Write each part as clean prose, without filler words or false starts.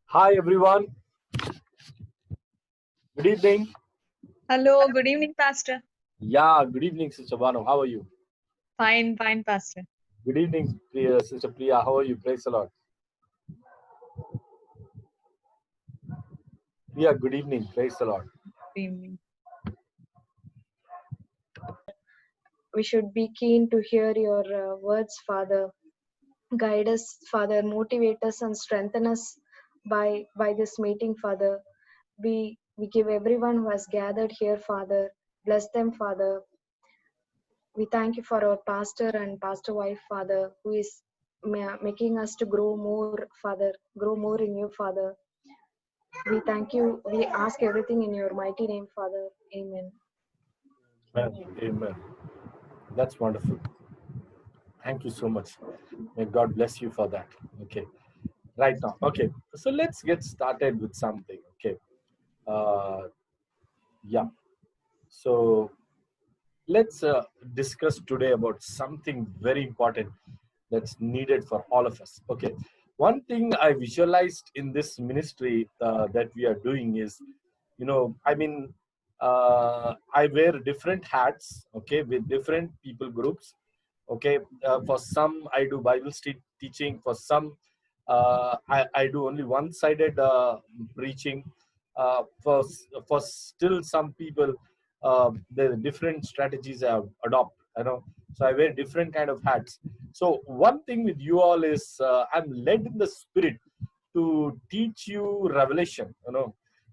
Hi everyone. Good evening. Hello, good evening, Pastor. Yeah, good evening, Sister Banu. How are you? Fine, fine, Pastor. Good evening, Sister Priya. How are you? Praise the Lord. Priya, good evening. Praise the Lord. Good evening. We should be keen to hear your words, Father. Guide us, Father. Motivate us and strengthen us by this meeting, Father. We give everyone who has gathered here, Father. Bless them, Father. We thank you for our pastor and pastor wife, Father, who is making us to grow more, Father. Grow more in you, Father. We thank you. We ask everything in your mighty name, Father. Amen. Amen. Amen. That's wonderful. Thank you so much. May God bless you for that. Okay. Right now. Okay. So let's get started with something. Okay. Uh, yeah. So let's discuss today about something very important that's needed for all of us. Okay, one thing I visualized in this ministry that we are doing is, I wear different hats, okay, with different people groups. Okay, for some I do Bible teaching, for some I do only one-sided preaching. For still some people, the different strategies I adopt. So I wear different kind of hats. So one thing with you all is I'm led in the spirit to teach you revelation.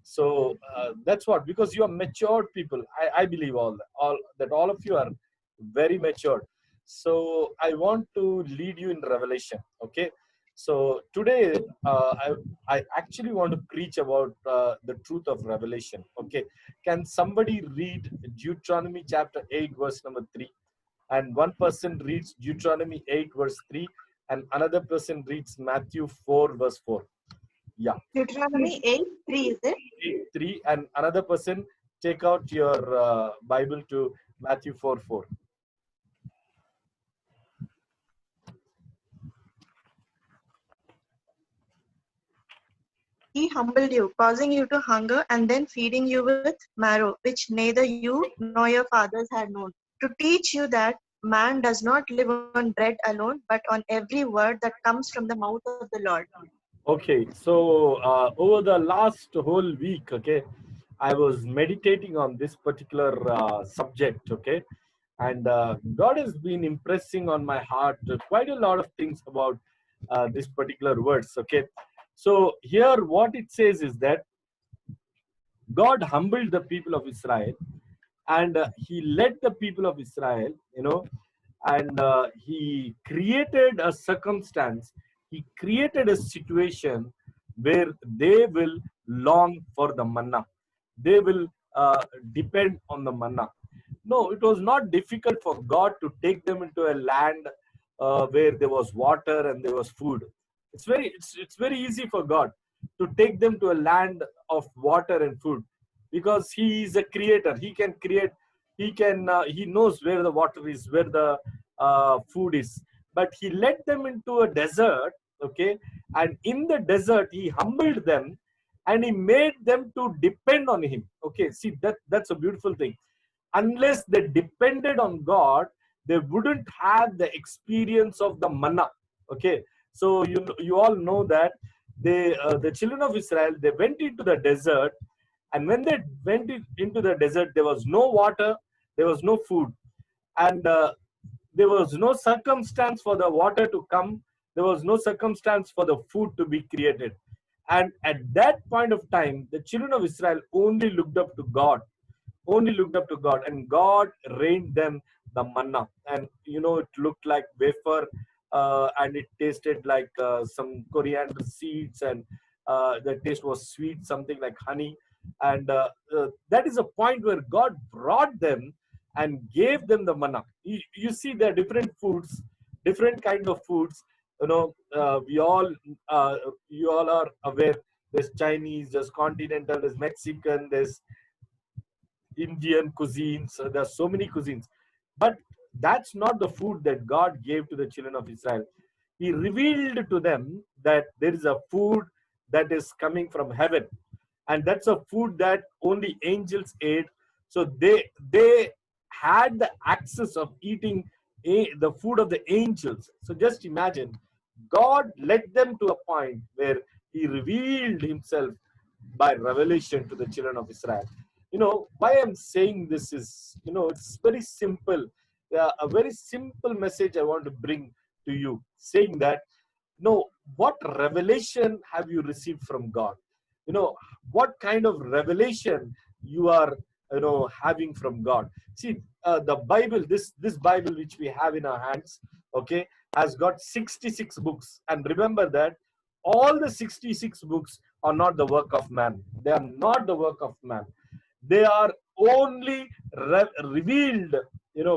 So that's what, because you are matured people. I believe all of you are very matured. So I want to lead you in revelation. Okay. So today I actually want to preach about the truth of revelation. Okay. Can somebody read Deuteronomy chapter 8 verse number 3? And one person reads Deuteronomy 8 verse 3, and another person reads Matthew 4 verse 4. Yeah. Deuteronomy 8:3, is it? 8, 3, and another person take out your Bible to Matthew 4 4. He humbled you, causing you to hunger, and then feeding you with marrow, which neither you nor your fathers had known, to teach you that man does not live on bread alone, but on every word that comes from the mouth of the Lord. Okay, so over the last whole week, okay, I was meditating on this particular subject, okay, and God has been impressing on my heart quite a lot of things about this particular words, okay. So here, what it says is that God humbled the people of Israel, and He led the people of Israel, and He created a circumstance, He created a situation where they will long for the manna. They will depend on the manna. No, it was not difficult for God to take them into a land where there was water and there was food. It's very easy for God to take them to a land of water and food, because He is a creator. He can create. He knows where the water is, where the food is. But He led them into a desert, okay, and in the desert He humbled them, and He made them to depend on Him. Okay, see, that's a beautiful thing. Unless they depended on God, they wouldn't have the experience of the manna. Okay, so you all know that the children of Israel, they went into the desert, and when they went into the desert, there was no water, there was no food, and there was no circumstance for the water to come, there was no circumstance for the food to be created. And at that point of time, the children of Israel only looked up to God, and God rained them the manna. And it looked like wafer, and it tasted like some coriander seeds, and the taste was sweet, something like honey. And that is a point where God brought them and gave them the manna. You see, there are different foods, different kind of foods. We all, you all are aware. There's Chinese, there's continental, there's Mexican, there's Indian cuisines. There are so many cuisines, but that's not the food that God gave to the children of Israel. He revealed to them that there is a food that is coming from heaven, and that's a food that only angels ate. So they had the access of eating the food of the angels. So just imagine, God led them to a point where he revealed himself by revelation to the children of Israel. Why I'm saying this is, it's very simple. A very simple message I want to bring to you, saying that, what revelation have you received from God? What kind of revelation you are, having from God. See, the Bible, this Bible which we have in our hands, okay, has got 66 books. And remember that all the 66 books are not the work of man. They are not the work of man. They are only revealed,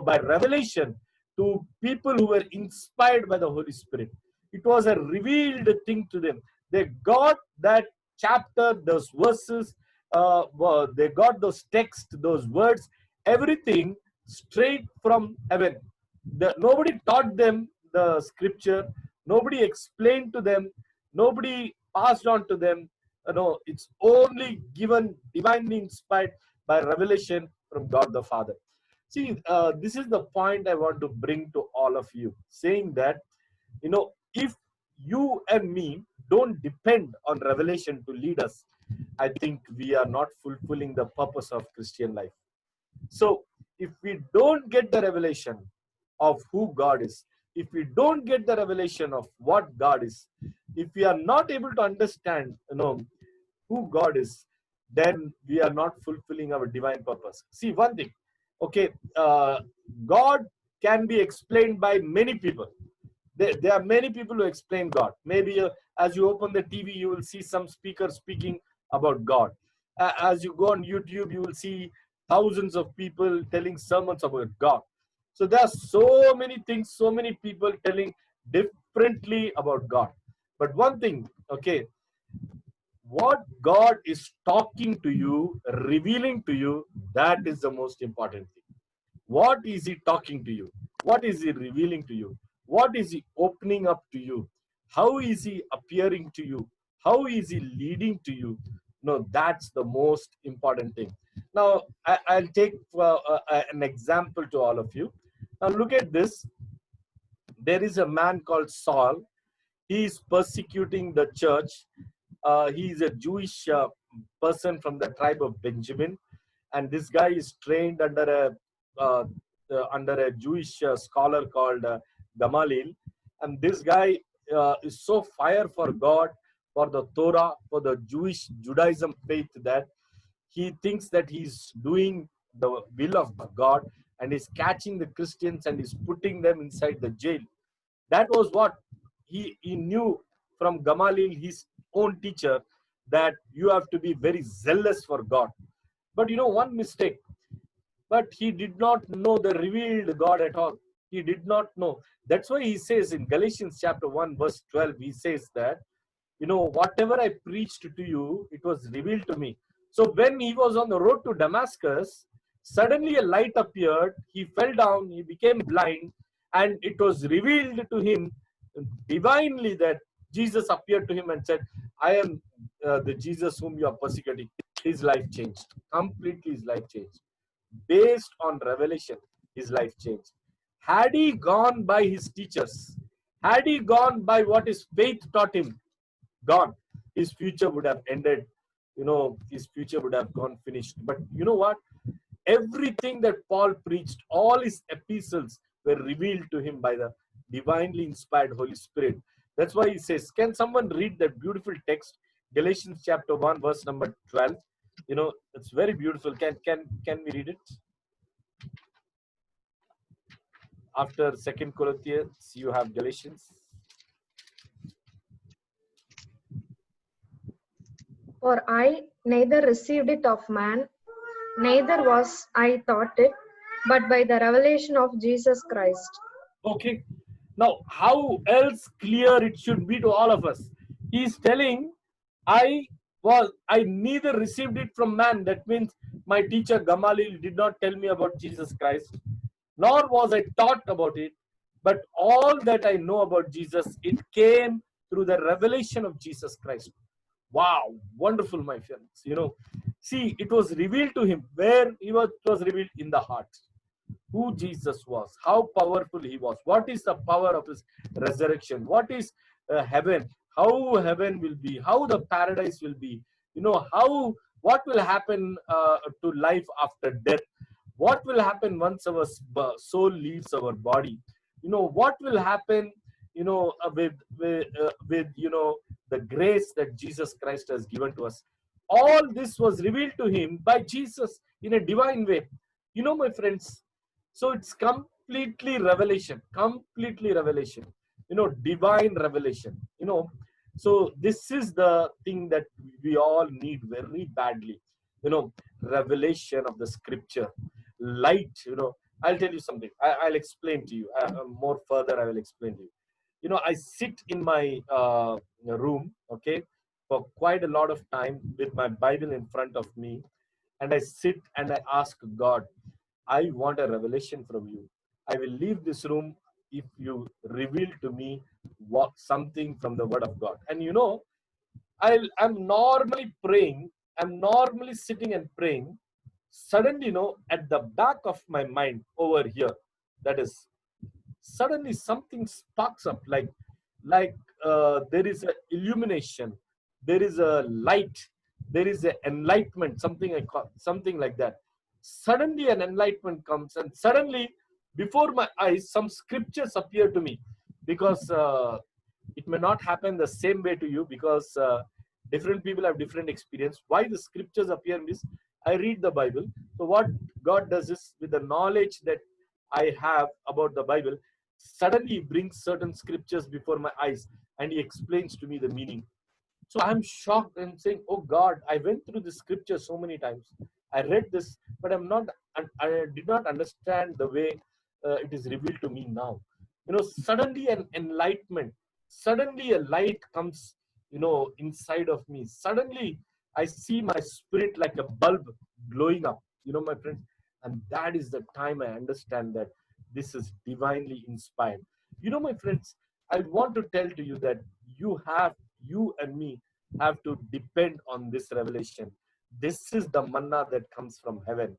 by revelation to people who were inspired by the Holy Spirit. It was a revealed thing to them. They got that chapter, those verses, they got those texts, those words, everything straight from heaven. Nobody taught them the scripture. Nobody explained to them. Nobody passed on to them. It's only given, divinely inspired by revelation from God the Father. See, this is the point I want to bring to all of you, saying that, if you and me don't depend on revelation to lead us, I think we are not fulfilling the purpose of Christian life. So, if we don't get the revelation of who God is, if we don't get the revelation of what God is, if we are not able to understand, who God is, then we are not fulfilling our divine purpose. See, one thing, okay, God can be explained by many people. There are many people who explain God. Maybe as you open the TV, you will see some speakers speaking about God. As you go on YouTube, you will see thousands of people telling sermons about God. So there are so many things, so many people telling differently about God. But one thing, okay, what God is talking to you, revealing to you, that is the most important thing. What is he talking to you? What is he revealing to you? What is he opening up to you? How is he appearing to you? How is he leading to you? No, that's the most important thing. Now, I'll take an example to all of you. Now, look at this. There is a man called Saul. He is persecuting the church. He is a Jewish person from the tribe of Benjamin. And this guy is trained under a Jewish scholar called Gamaliel. And this guy is so fire for God, for the Torah, for the Judaism faith, that he thinks that he's doing the will of God, and is catching the Christians and is putting them inside the jail. That was what he knew from Gamaliel, his own teacher, that you have to be very zealous for God. But one mistake. But he did not know the revealed God at all. He did not know. That's why he says in Galatians chapter 1, verse 12, he says that, whatever I preached to you, it was revealed to me. So when he was on the road to Damascus, suddenly a light appeared. He fell down, he became blind, and it was revealed to him divinely that Jesus appeared to him and said, I am the Jesus whom you are persecuting. His life changed. Completely his life changed. Based on revelation, his life changed. Had he gone by his teachers, had he gone by what his faith taught him, gone, his future would have ended. His future would have gone finished. But you know what? Everything that Paul preached, all his epistles were revealed to him by the divinely inspired Holy Spirit. That's why he says, can someone read that beautiful text, Galatians chapter 1, verse number 12? It's very beautiful. Can we read it? After 2 Corinthians, you have Galatians. For I neither received it of man, neither was I taught it, but by the revelation of Jesus Christ. Okay. Now, how else clear it should be to all of us? He is telling, I neither received it from man. That means my teacher Gamaliel did not tell me about Jesus Christ, nor was I taught about it. But all that I know about Jesus, it came through the revelation of Jesus Christ. Wow, wonderful, my friends. See, it was revealed to him where it was revealed in the heart. Who Jesus was, how powerful he was, what is the power of his resurrection, what is heaven, how heaven will be, how the paradise will be, how what will happen to life after death, what will happen once our soul leaves our body, what will happen, with the grace that Jesus Christ has given to us. All this was revealed to him by Jesus in a divine way. My friends, so it's completely revelation, divine revelation, so this is the thing that we all need very badly, revelation of the scripture, light, I'll tell you something. I'll explain to you more further. I will explain to you. I sit in my room, okay, for quite a lot of time with my Bible in front of me, and I sit and I ask God, I want a revelation from you. I will leave this room if you reveal to me something from the Word of God. And I'm normally praying. I'm normally sitting and praying. Suddenly, at the back of my mind over here, that is, suddenly something sparks up, like there is an illumination, there is a light, there is an enlightenment, something I call something like that. Suddenly an enlightenment comes, and suddenly before my eyes some scriptures appear to me, because it may not happen the same way to you, because different people have different experience. Why the scriptures appear is, I read the Bible. So what God does is, with the knowledge that I have about the Bible, suddenly he brings certain scriptures before my eyes and he explains to me the meaning. So I'm shocked and saying, oh God, I went through the scripture so many times. I read this, but I did not understand the way it is revealed to me now. Suddenly an enlightenment, suddenly a light comes, inside of me. Suddenly I see my spirit like a bulb glowing up, my friends. And that is the time I understand that this is divinely inspired. My friends, I want to tell to you that you and me have to depend on this revelation. This is the manna that comes from heaven.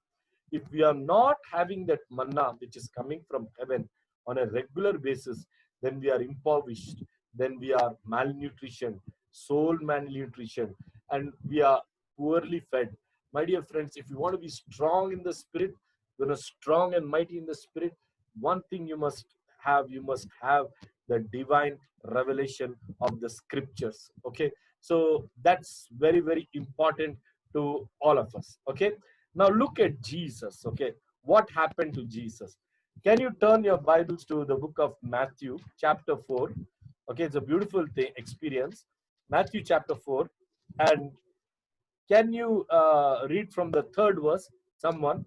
If we are not having that manna which is coming from heaven on a regular basis, then we are impoverished, then we are malnutrition, soul malnutrition, and we are poorly fed. My dear friends, if you want to be strong in the spirit, strong and mighty in the spirit, one thing you must have the divine revelation of the scriptures. Okay, so that's very, very important to all of us. Okay, now look at Jesus. Okay, what happened to Jesus? Can you turn your Bibles to the book of Matthew chapter 4? Okay, it's a beautiful experience. Matthew chapter 4. And can you read from the third verse, someone?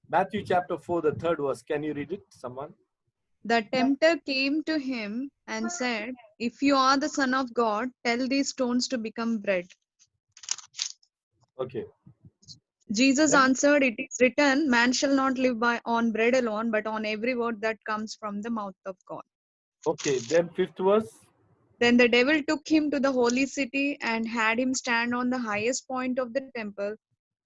Matthew chapter 4, the third verse. Can you read it, someone? The tempter came to him and said, if you are the Son of God, tell these stones to become bread. Okay. Jesus Then, answered, it is written, man shall not live on bread alone, but on every word that comes from the mouth of God. okay, then fifth verse. Then the devil took him to the holy city and had him stand on the highest point of the temple.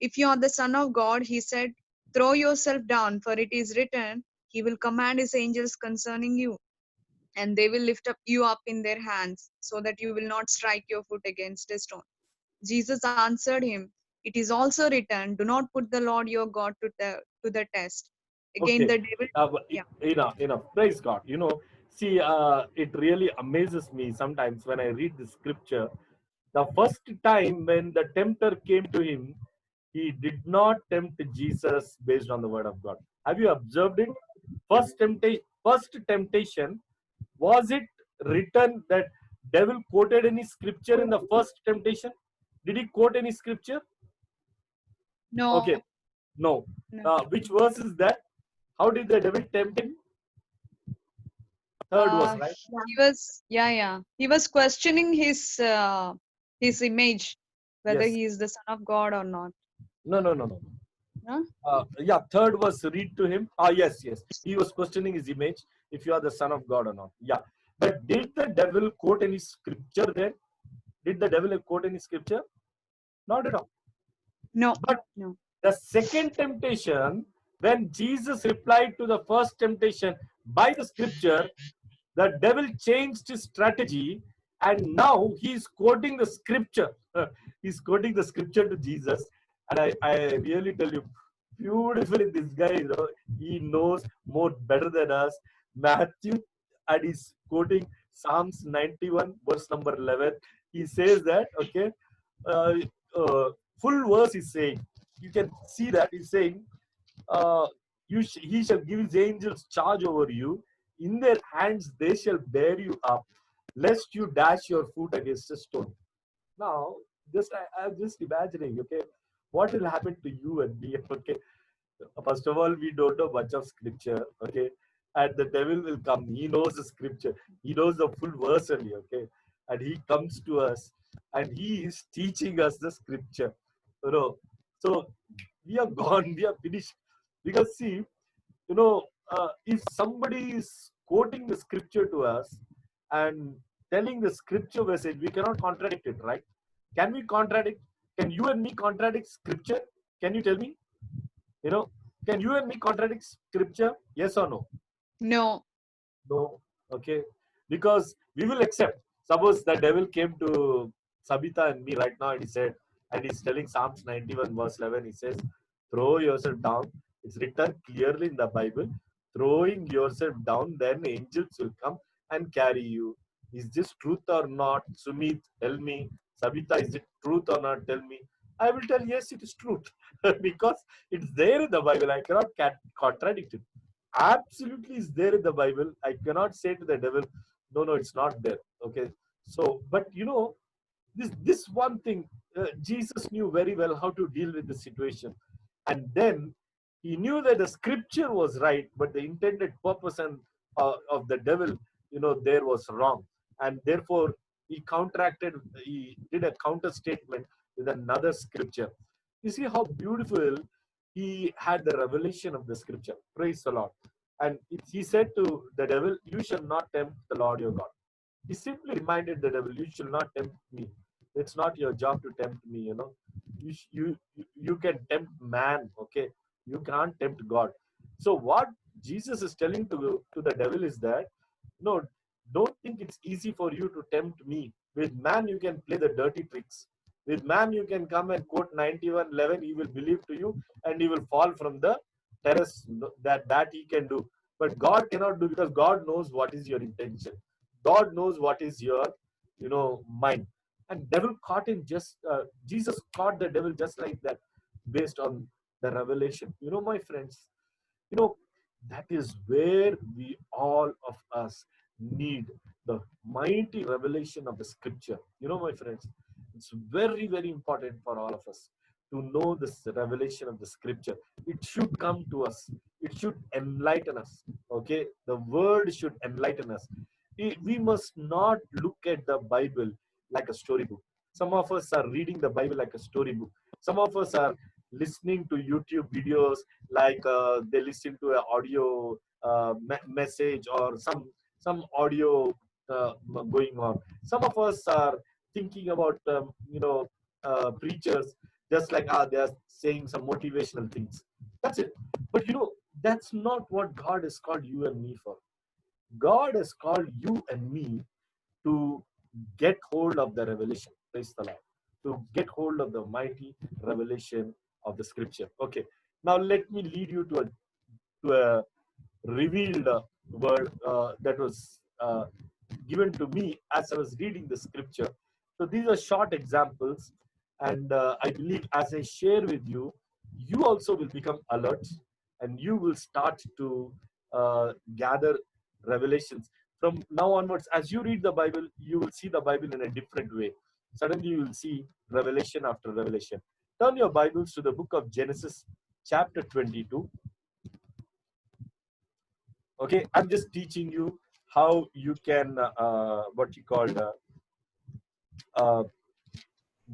If you are the Son of God, he said, throw yourself down, for it is written, he will command his angels concerning you, and they will lift up you up in their hands, so that you will not strike your foot against a stone. Jesus answered him, it is also written, do not put the Lord your God to the test. Again, Okay. the devil, yeah. Praise God. See, it really amazes me sometimes when I read the scripture. The first time when the tempter came to him, he did not tempt Jesus based on the word of God. Have you observed it? First temptation, was it written that devil quoted any scripture in the first temptation? Did he quote any scripture? No, Okay, no. no. Which verse is that? How did the devil tempt him? Third verse, right? He was, yeah. He was questioning his image, whether Yes. he is the Son of God or not. No. Yeah, third verse, read to him. Yes. He was questioning his image, if you are the son of God or not. Yeah. But did the devil quote any scripture there? Did the devil quote any scripture? Not at all. No. But No. the second temptation, when Jesus replied to the first temptation by the scripture, the devil changed his strategy and now he's quoting the scripture. He's quoting the scripture to Jesus. And I really tell you, beautifully, this guy, he knows more better than us. Matthew, and he's quoting Psalms 91, verse number 11. He says that, okay, uh, uh, full verse is saying, you can see that he's saying, uh, he shall give his angels charge over you. In their hands they shall bear you up, lest you dash your foot against a stone. Now, I'm just imagining, okay, what will happen to you and me, okay? First of all, we don't know much of scripture, okay? And the devil will come. He knows the scripture. He knows the full verse only, okay? And he comes to us and he is teaching us the scripture. So we are gone, we are finished. Because see, if somebody is quoting the scripture to us and telling the scripture message, we cannot contradict it, right? Can we contradict? Can you and me contradict scripture? Can you tell me? You know, can you and me contradict scripture? Yes or no? No. No. Okay. Because we will accept. Suppose the devil came to Sabita and me right now and he said, and he's telling Psalms 91 verse 11, he says, throw yourself down. It's written clearly in the Bible. Throwing yourself down, then angels will come and carry you. Is this truth or not? Sumit, tell me. Sabita, is it truth or not? Tell me. I will tell yes, it is truth. Because it's there in the Bible. I cannot contradict it. Absolutely is there in the Bible. I cannot say to the devil, no, it's not there. Okay. So, but this one thing, Jesus knew very well how to deal with the situation. And then he knew that the scripture was right, but the intended purpose of the devil, there was wrong. And therefore, he did a counter statement with another scripture. You see how beautiful he had the revelation of the scripture. Praise the Lord. And he said to the devil, you shall not tempt the Lord your God. He simply reminded the devil, you shall not tempt me. It's not your job to tempt me, you can tempt man, okay? You can't tempt God. So what Jesus is telling to the devil is that, no, don't think it's easy for you to tempt me. With man, you can play the dirty tricks. With man, you can come and quote 91:11. He will believe to you and he will fall from the terrace. That he can do. But God cannot do, because God knows what is your intention. God knows what is your, mind. And devil caught him Jesus caught the devil just like that, based on the revelation. My friends, you know, that is where we all of us need the mighty revelation of the scripture. My friends, it's very, very important for all of us to know this revelation of the scripture. It should come to us. It should enlighten us. Okay. The word should enlighten us. We must not look at the Bible like a storybook. Some of us are reading the Bible like a storybook. Some of us are listening to YouTube videos like they listen to an audio message or some audio going on. Some of us are thinking about preachers just like they are saying some motivational things. That's it. But that's not what God has called you and me for. God has called you and me to get hold of the revelation. Praise the Lord. To get hold of the mighty revelation of the scripture. Okay. Now let me lead you to a revealed word that was given to me as I was reading the scripture. So these are short examples, and I believe as I share with you, you also will become alert, and you will start to gather revelations. From now onwards, as you read the Bible, you will see the Bible in a different way. Suddenly, you will see revelation after revelation. Turn your Bibles to the book of Genesis, chapter 22. Okay, I'm just teaching you how you can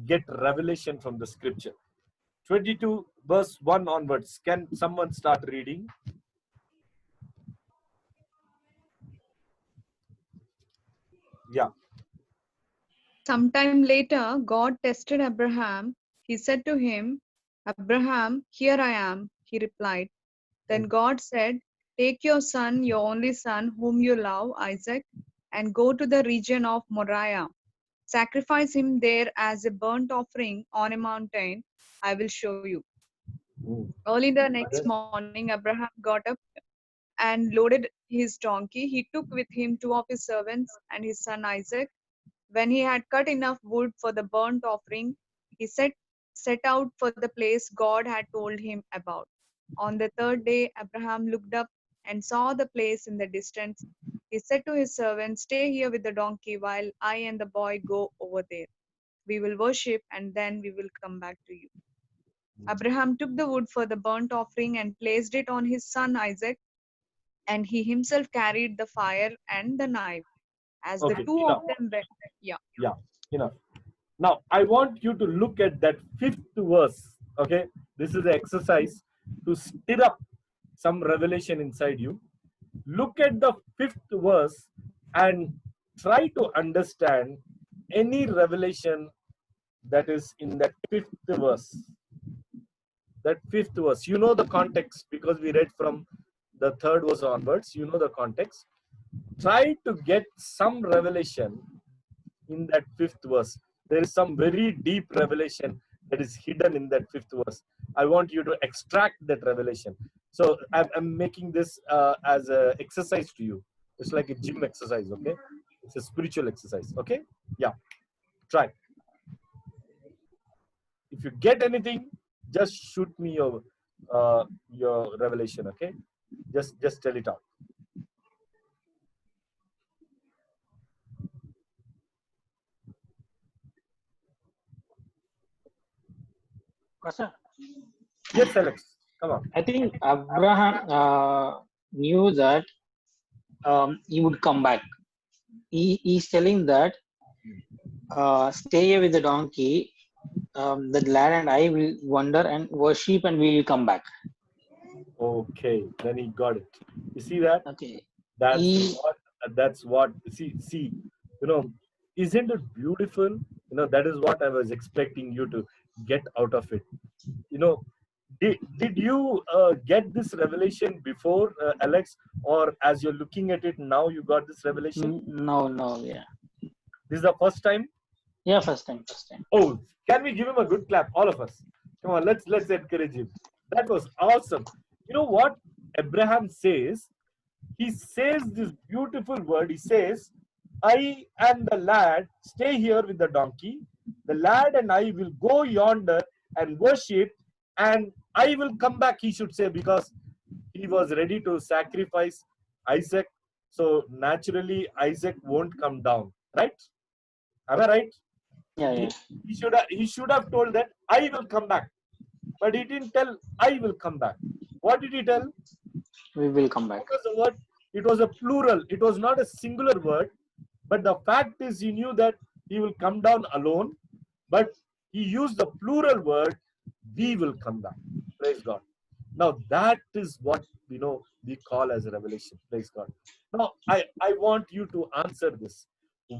get revelation from the scripture. 22 verse 1 onwards. Can someone start reading? Yeah. Sometime later, God tested Abraham. He said to him, Abraham, here I am, he replied. Then God said, take your son, your only son, whom you love, Isaac, and go to the region of Moriah. Sacrifice him there as a burnt offering on a mountain I will show you. Mm. Early the next Others? morning, Abraham got up and loaded his donkey. He took with him two of his servants and his son Isaac. When he had cut enough wood for the burnt offering, he set out for the place God had told him about. On the third day, Abraham looked up and saw the place in the distance. He said to his servant, stay here with the donkey while I and the boy go over there. We will worship and then we will come back to you. Abraham took the wood for the burnt offering and placed it on his son Isaac, and he himself carried the fire and the knife. As the Okay, two of enough. them went, yeah. Yeah, enough. Now, I want you to look at that 5th verse. Okay, this is the exercise to stir up some revelation inside you. Look at the 5th verse and try to understand any revelation that is in that 5th verse. That 5th verse, you know the context because we read from the 3rd verse onwards. You know the context. Try to get some revelation in that 5th verse. There is some very deep revelation that is hidden in that 5th verse. I want you to extract that revelation. So I'm making this as an exercise to you. It's like a gym exercise, okay? It's a spiritual exercise, okay? Yeah, try. If you get anything, just shoot me your revelation, okay? Just tell it out. Pastor, Yes, Alex, come on. I think Abraham knew that he would come back. He's telling that stay here with the donkey, the lad and I will wander and worship and we will come back. Okay, then he got it. You see that? Okay. That's what see, you know, isn't it beautiful? You know, that is what I was expecting you to get out of it. You know, did you get this revelation before, Alex, or as you're looking at it now you got this revelation? No, yeah. This is the first time? Yeah, first time. Oh, can we give him a good clap, all of us? Come on, let's encourage him. That was awesome. You know what Abraham says? He says this beautiful word. He says, I and the lad stay here with the donkey. The lad and I will go yonder and worship, and I will come back, he should say, because he was ready to sacrifice Isaac. So naturally, Isaac won't come down, right? Am I right? Yeah. He should have told that I will come back, but he didn't tell I will come back. What did he tell? We will come back. What was the word? It was a plural. It was not a singular word. But the fact is, he knew that he will come down alone. But he used the plural word, we will come back. Praise God. Now that is what we call as a revelation. Praise God. Now I want you to answer this.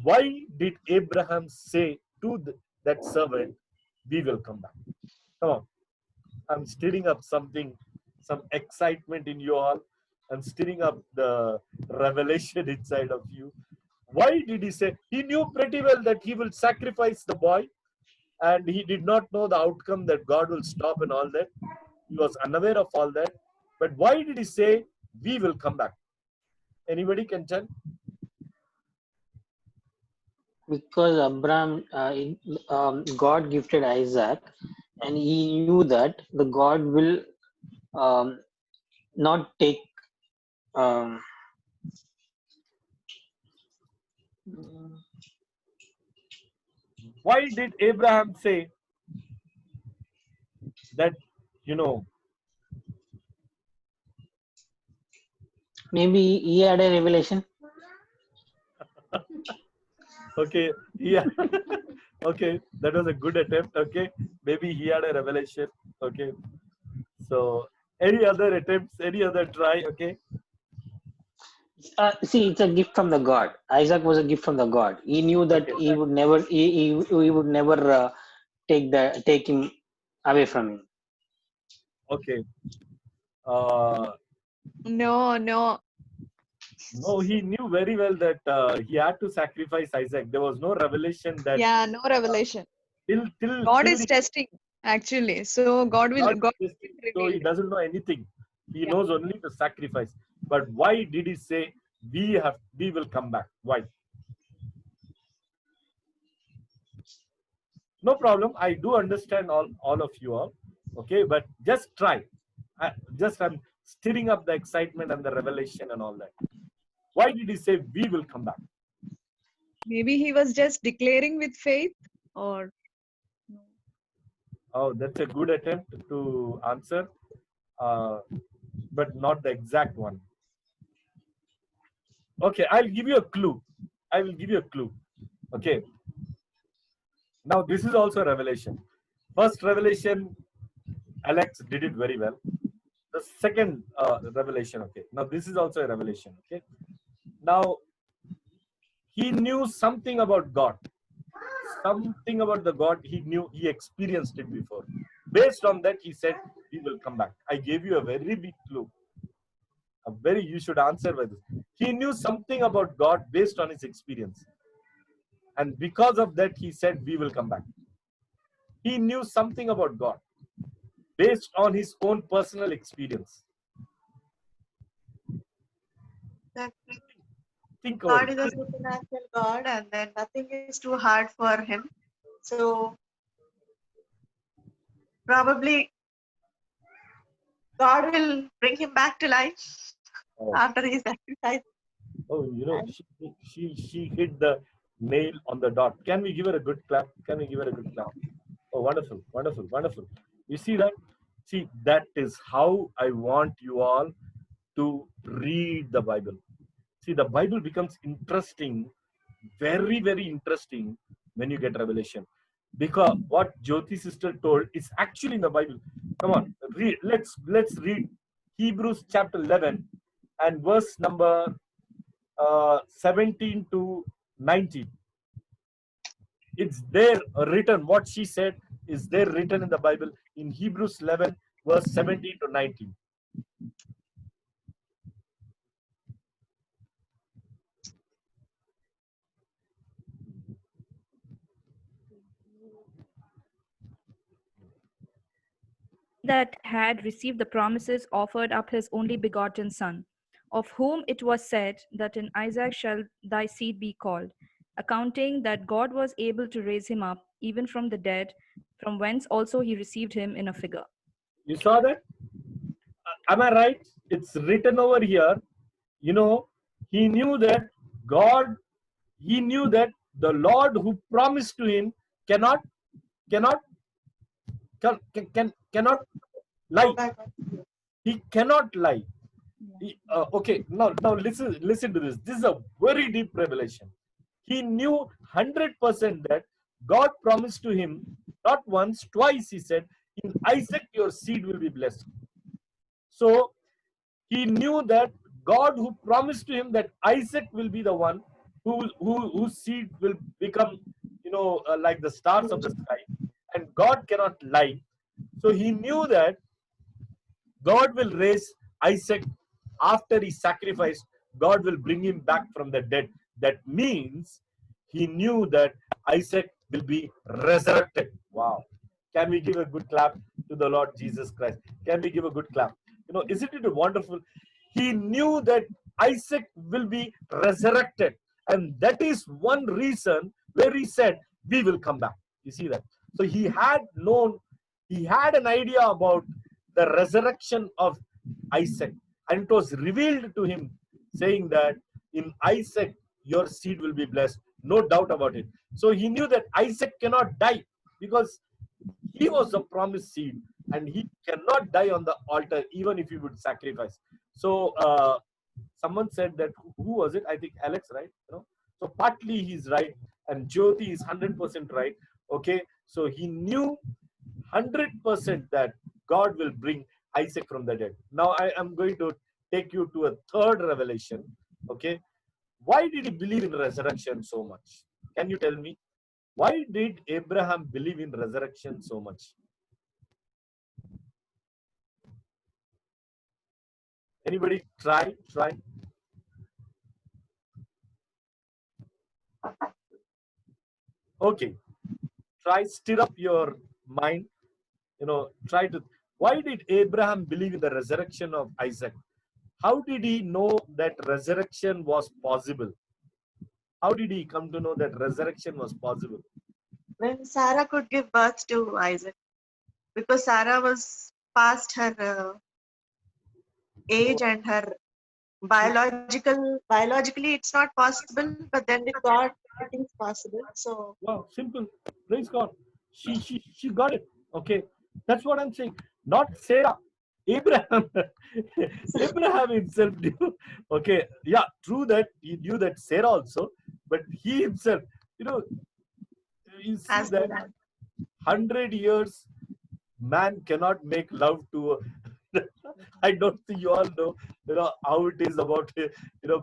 Why did Abraham say to that servant, we will come back? Come on. I'm stirring up something, some excitement in you all. I'm stirring up the revelation inside of you. Why did he say? He knew pretty well that he will sacrifice the boy, and he did not know the outcome, that God will stop and all that. He was unaware of all that. But why did he say, we will come back? Anybody can tell? Because Abraham, God gifted Isaac, and he knew that the God will not take. Why did Abraham say that, Maybe he had a revelation. Okay, yeah. Okay, that was a good attempt. Okay, maybe he had a revelation. Okay. So any other attempts, any other try? Okay. See, it's a gift from the God. Isaac was a gift from the God. He knew that Okay. he would never, he would never take him away from him. Okay. Uh, No, no. no, he knew very well that he had to sacrifice Isaac. There was no revelation that Yeah, no revelation. God till is the testing, actually. So God will, God God is will testing, so reveal he it. doesn't know anything. He Yeah. knows only the sacrifice. But why did he say we will come back? Why? No problem. I do understand all of you all. Okay, but just try. I'm stirring up the excitement and the revelation and all that. Why did he say we will come back? Maybe he was just declaring with faith, or no. Oh, that's a good attempt to answer, uh, but not the exact one. Okay, I'll give you a clue. I will give you a clue. Okay. Now this is also a revelation. First revelation, Alex did it very well. The second revelation, okay. Now this is also a revelation, okay. Now he knew something about God. Something about the God he knew, he experienced it before. Based on that, he said, we will come back. I gave you a very big clue. You should answer by this. He knew something about God based on his experience. And because of that, he said, we will come back. He knew something about God based on his own personal experience. That Think about God is a it. supernatural God, and then nothing is too hard for him. So probably God will bring him back to life Oh, after he sacrificed. she hit the nail on the dot. Can we give her a good clap? Can we give her a good clap? Oh, wonderful, wonderful, wonderful. You see that? See, that is how I want you all to read the Bible. See, the Bible becomes interesting, very, very interesting when you get revelation. Because what Jyoti sister told is actually in the Bible. Come on, read. Let's read Hebrews chapter 11 and verse number 17 to 19. It's there written. What she said is there written in the Bible in Hebrews 11, verse 17 to 19. That had received the promises offered up his only begotten Son, of whom it was said that in Isaac shall thy seed be called, accounting that God was able to raise him up even from the dead, from whence also he received him in a figure. You saw that? Am I right? It's written over here. You know, he knew that God, he knew that the Lord who promised to him cannot, cannot, cannot lie. Go back. He cannot lie. Okay, now listen to this. This is a very deep revelation. He knew 100% that God promised to him, not once, twice. He said, "In Isaac your seed will be blessed." So he knew that God who promised to him that Isaac will be the one whose seed will become, like the stars of the sky, and God cannot lie. So he knew that God will raise Isaac after he sacrificed. God will bring him back from the dead. That means he knew that Isaac will be resurrected. Wow. Can we give a good clap to the Lord Jesus Christ? Can we give a good clap? Isn't it wonderful? He knew that Isaac will be resurrected. And that is one reason where he said, we will come back. You see that? So he had an idea about the resurrection of Isaac. And it was revealed to him, saying that in Isaac, your seed will be blessed. No doubt about it. So he knew that Isaac cannot die because he was the promised seed and he cannot die on the altar even if he would sacrifice. So someone said that, who was it? I think Alex, right? So partly he's right and Jyoti is 100% right. Okay, so he knew 100% that God will bring Isaac from the dead. Now I am going to take you to a third revelation. Okay, why did he believe in resurrection so much? Can you tell me? Why did Abraham believe in resurrection so much? Anybody try? Okay, try stir up your mind. Try to. Why did Abraham believe in the resurrection of Isaac? How did he know that resurrection was possible? How did he come to know that resurrection was possible? When Sarah could give birth to Isaac, because Sarah was past her age and her biologically it's not possible, but then with God it is possible. So Wow, simple. Praise God. She got it. Okay, that's what I'm saying. Not Sarah. Abraham. Abraham himself knew. Okay, yeah, true that he knew that Sarah also, but he himself, you know, you see has that been 100 years man cannot make love to. I don't think you all know, how it is about,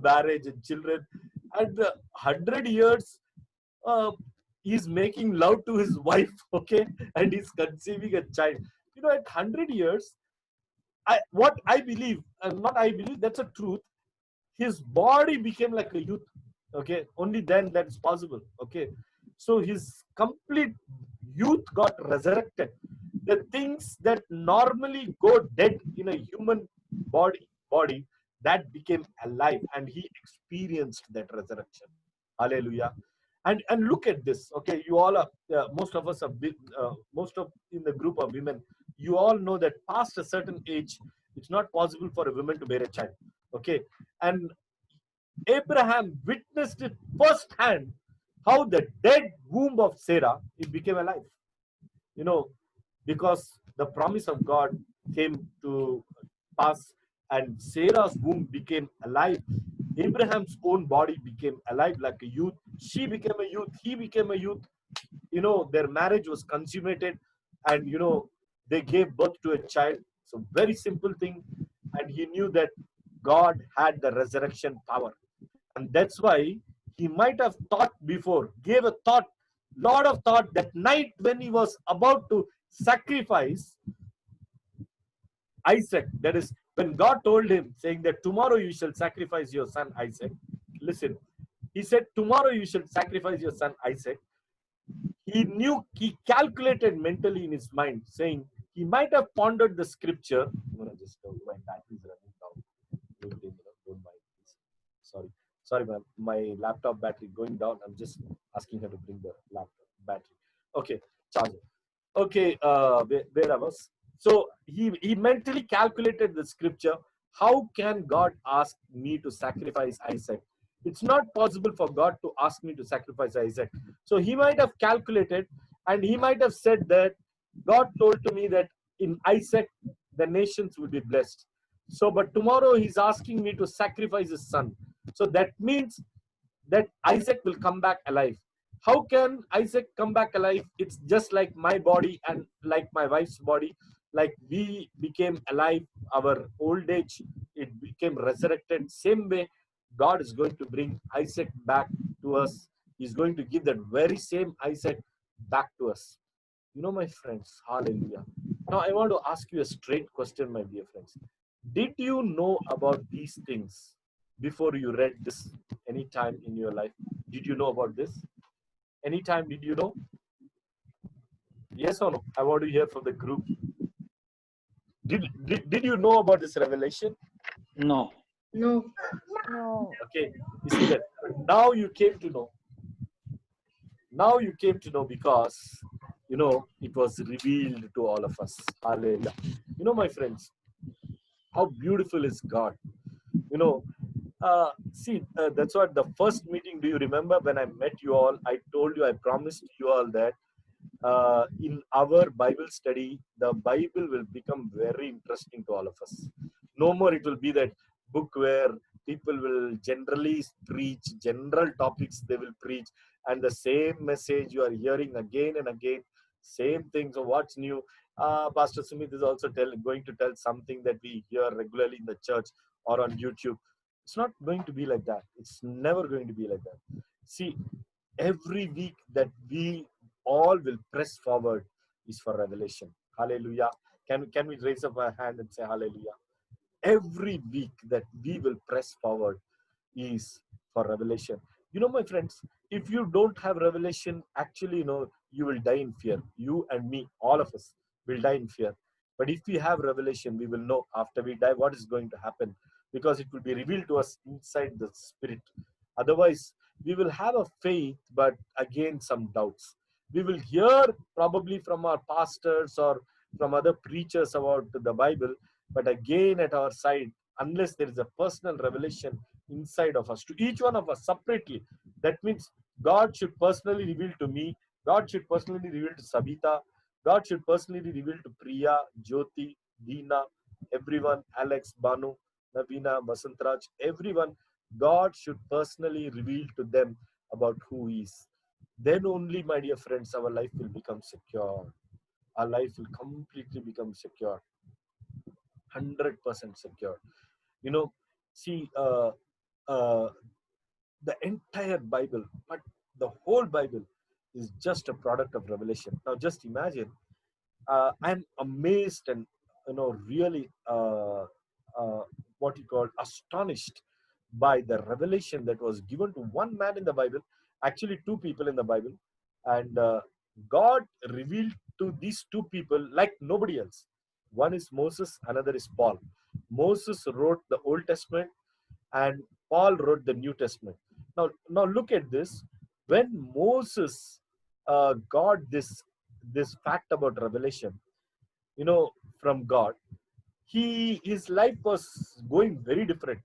marriage and children, and 100 years uh, he's making love to his wife, okay, and he's conceiving a child. At 100 years, what I believe, not I believe, that's a truth. His body became like a youth, okay. Only then that's possible, okay. So his complete youth got resurrected. The things that normally go dead in a human body that became alive, and he experienced that resurrection. Hallelujah. And look at this, okay. You all are, most of us have been, most of in the group of women, you all know that past a certain age it's not possible for a woman to bear a child, okay. And Abraham witnessed it firsthand, how the dead womb of Sarah, it became alive. You know, because the promise of God came to pass, and Sarah's womb became alive. Abraham's own body became alive like a youth. She became a youth. He became a youth. Their marriage was consummated, and they gave birth to a child. So very simple thing, and he knew that God had the resurrection power. And that's why he might have thought before, gave a thought, lot of thought, that night when he was about to sacrifice Isaac. That is, when God told him, saying that tomorrow you shall sacrifice your son Isaac. Listen, he said, tomorrow you shall sacrifice your son Isaac. He knew, he calculated mentally in his mind, saying he might have pondered the scripture. I'm going to just my battery is running down. Don't mind. Sorry, my laptop battery going down. I'm just asking her to bring the laptop battery. Okay, charger. Okay, where I was. So he mentally calculated the scripture. How can God ask me to sacrifice Isaac? It's not possible for God to ask me to sacrifice Isaac. So he might have calculated, and he might have said that God told to me that in Isaac the nations will be blessed. So, but tomorrow he's asking me to sacrifice his son. So that means that Isaac will come back alive. How can Isaac come back alive? It's just like my body and like my wife's body. Like we became alive, our old age, it became resurrected. Same way, God is going to bring Isaac back to us. He's going to give that very same Isaac back to us. My friends, hallelujah. Now, I want to ask you a straight question, my dear friends. Did you know about these things before you read this any time in your life? Did you know about this? Anytime did you know? Yes or no? I want to hear from the group. Did you know about this revelation? No. No. No. Okay, you see that. Now you came to know. Now you came to know because, it was revealed to all of us. Hallelujah. My friends, how beautiful is God. That's what the first meeting, do you remember when I met you all? I told you, I promised you all that in our Bible study, the Bible will become very interesting to all of us. No more it will be that book where people will generally preach, general topics they will preach, and the same message you are hearing again and again, same things. So what's new? Pastor Sumit is also going to tell something that we hear regularly in the church or on YouTube. It's not going to be like that. It's never going to be like that. See, every week that we all will press forward is for revelation. Hallelujah. Can we raise up our hand and say hallelujah? Every week that we will press forward is for revelation. You know, my friends, if you don't have revelation, actually, you will die in fear. You and me, all of us will die in fear. But if we have revelation, we will know after we die what is going to happen, because it will be revealed to us inside the spirit. Otherwise, we will have a faith, but again, some doubts. We will hear probably from our pastors or from other preachers about the Bible, but again, at our side, unless there is a personal revelation inside of us, to each one of us separately, that means God should personally reveal to me, God should personally reveal to Sabita, God should personally reveal to Priya, Jyoti, Deena, everyone, Alex, Banu, Navina, Vasantraj, everyone. God should personally reveal to them about who He is. Then only, my dear friends, our life will become secure. Our life will completely become secure. 100% secure. You know, see, uh, the entire Bible, but the whole Bible is just a product of revelation. Now, just imagine, I'm amazed and, really, what you call, astonished by the revelation that was given to one man in the Bible, actually, two people in the Bible. And God revealed to these two people like nobody else. One is Moses, another is Paul. Moses wrote the Old Testament, and Paul wrote the New Testament. Now look at this. When Moses got this fact about revelation, from God, his life was going very different.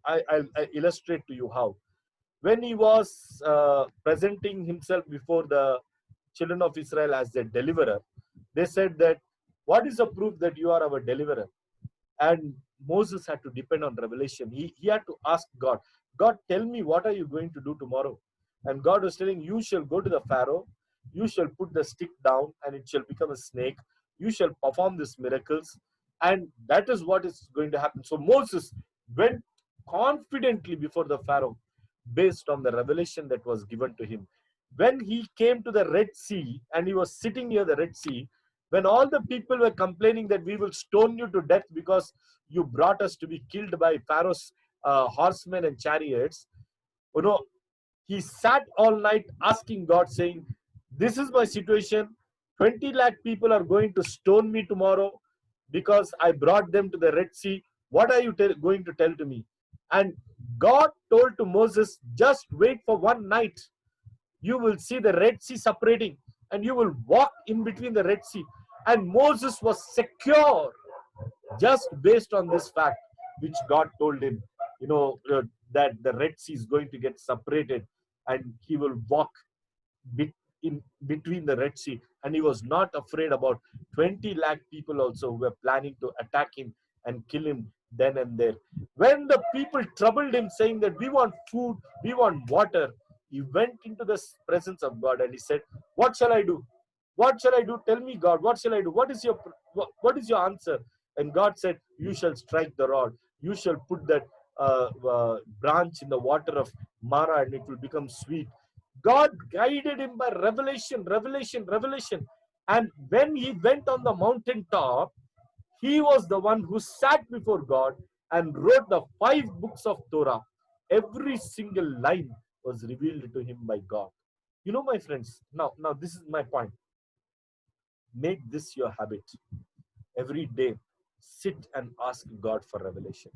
I'll illustrate to you how. When he was presenting himself before the children of Israel as their deliverer, they said that, "What is the proof that you are our deliverer?" And Moses had to depend on revelation. He had to ask God, "God, tell me, what are you going to do tomorrow?" And God was telling, "You shall go to the Pharaoh, you shall put the stick down and it shall become a snake, you shall perform these miracles, and that is what is going to happen." So Moses went confidently before the Pharaoh based on the revelation that was given to him. When he came to the Red Sea and he was sitting near the Red Sea, when all the people were complaining that we will stone you to death because you brought us to be killed by Pharaoh's horsemen and chariots, you know, he sat all night asking God, saying, "This is my situation. 20 lakh people are going to stone me tomorrow because I brought them to the Red Sea. What are you going to tell to me?" And God told to Moses, "Just wait for one night. You will see the Red Sea separating and you will walk in between the Red Sea." And Moses was secure just based on this fact, which God told him, that the Red Sea is going to get separated and he will walk in between the Red Sea. And he was not afraid about 20 lakh people also who were planning to attack him and kill him then and there. When the people troubled him, saying that we want food, we want water, he went into the presence of God and he said, "What shall I do? What shall I do? Tell me, God, what shall I do? What is your answer?" And God said, "You shall strike the rod. You shall put that branch in the water of Mara and it will become sweet." God guided him by revelation, revelation, revelation. And when he went on the mountain top, he was the one who sat before God and wrote the 5 books of Torah. Every single line was revealed to him by God. My friends, now this is my point. Make this your habit. Every day, sit and ask God for revelation.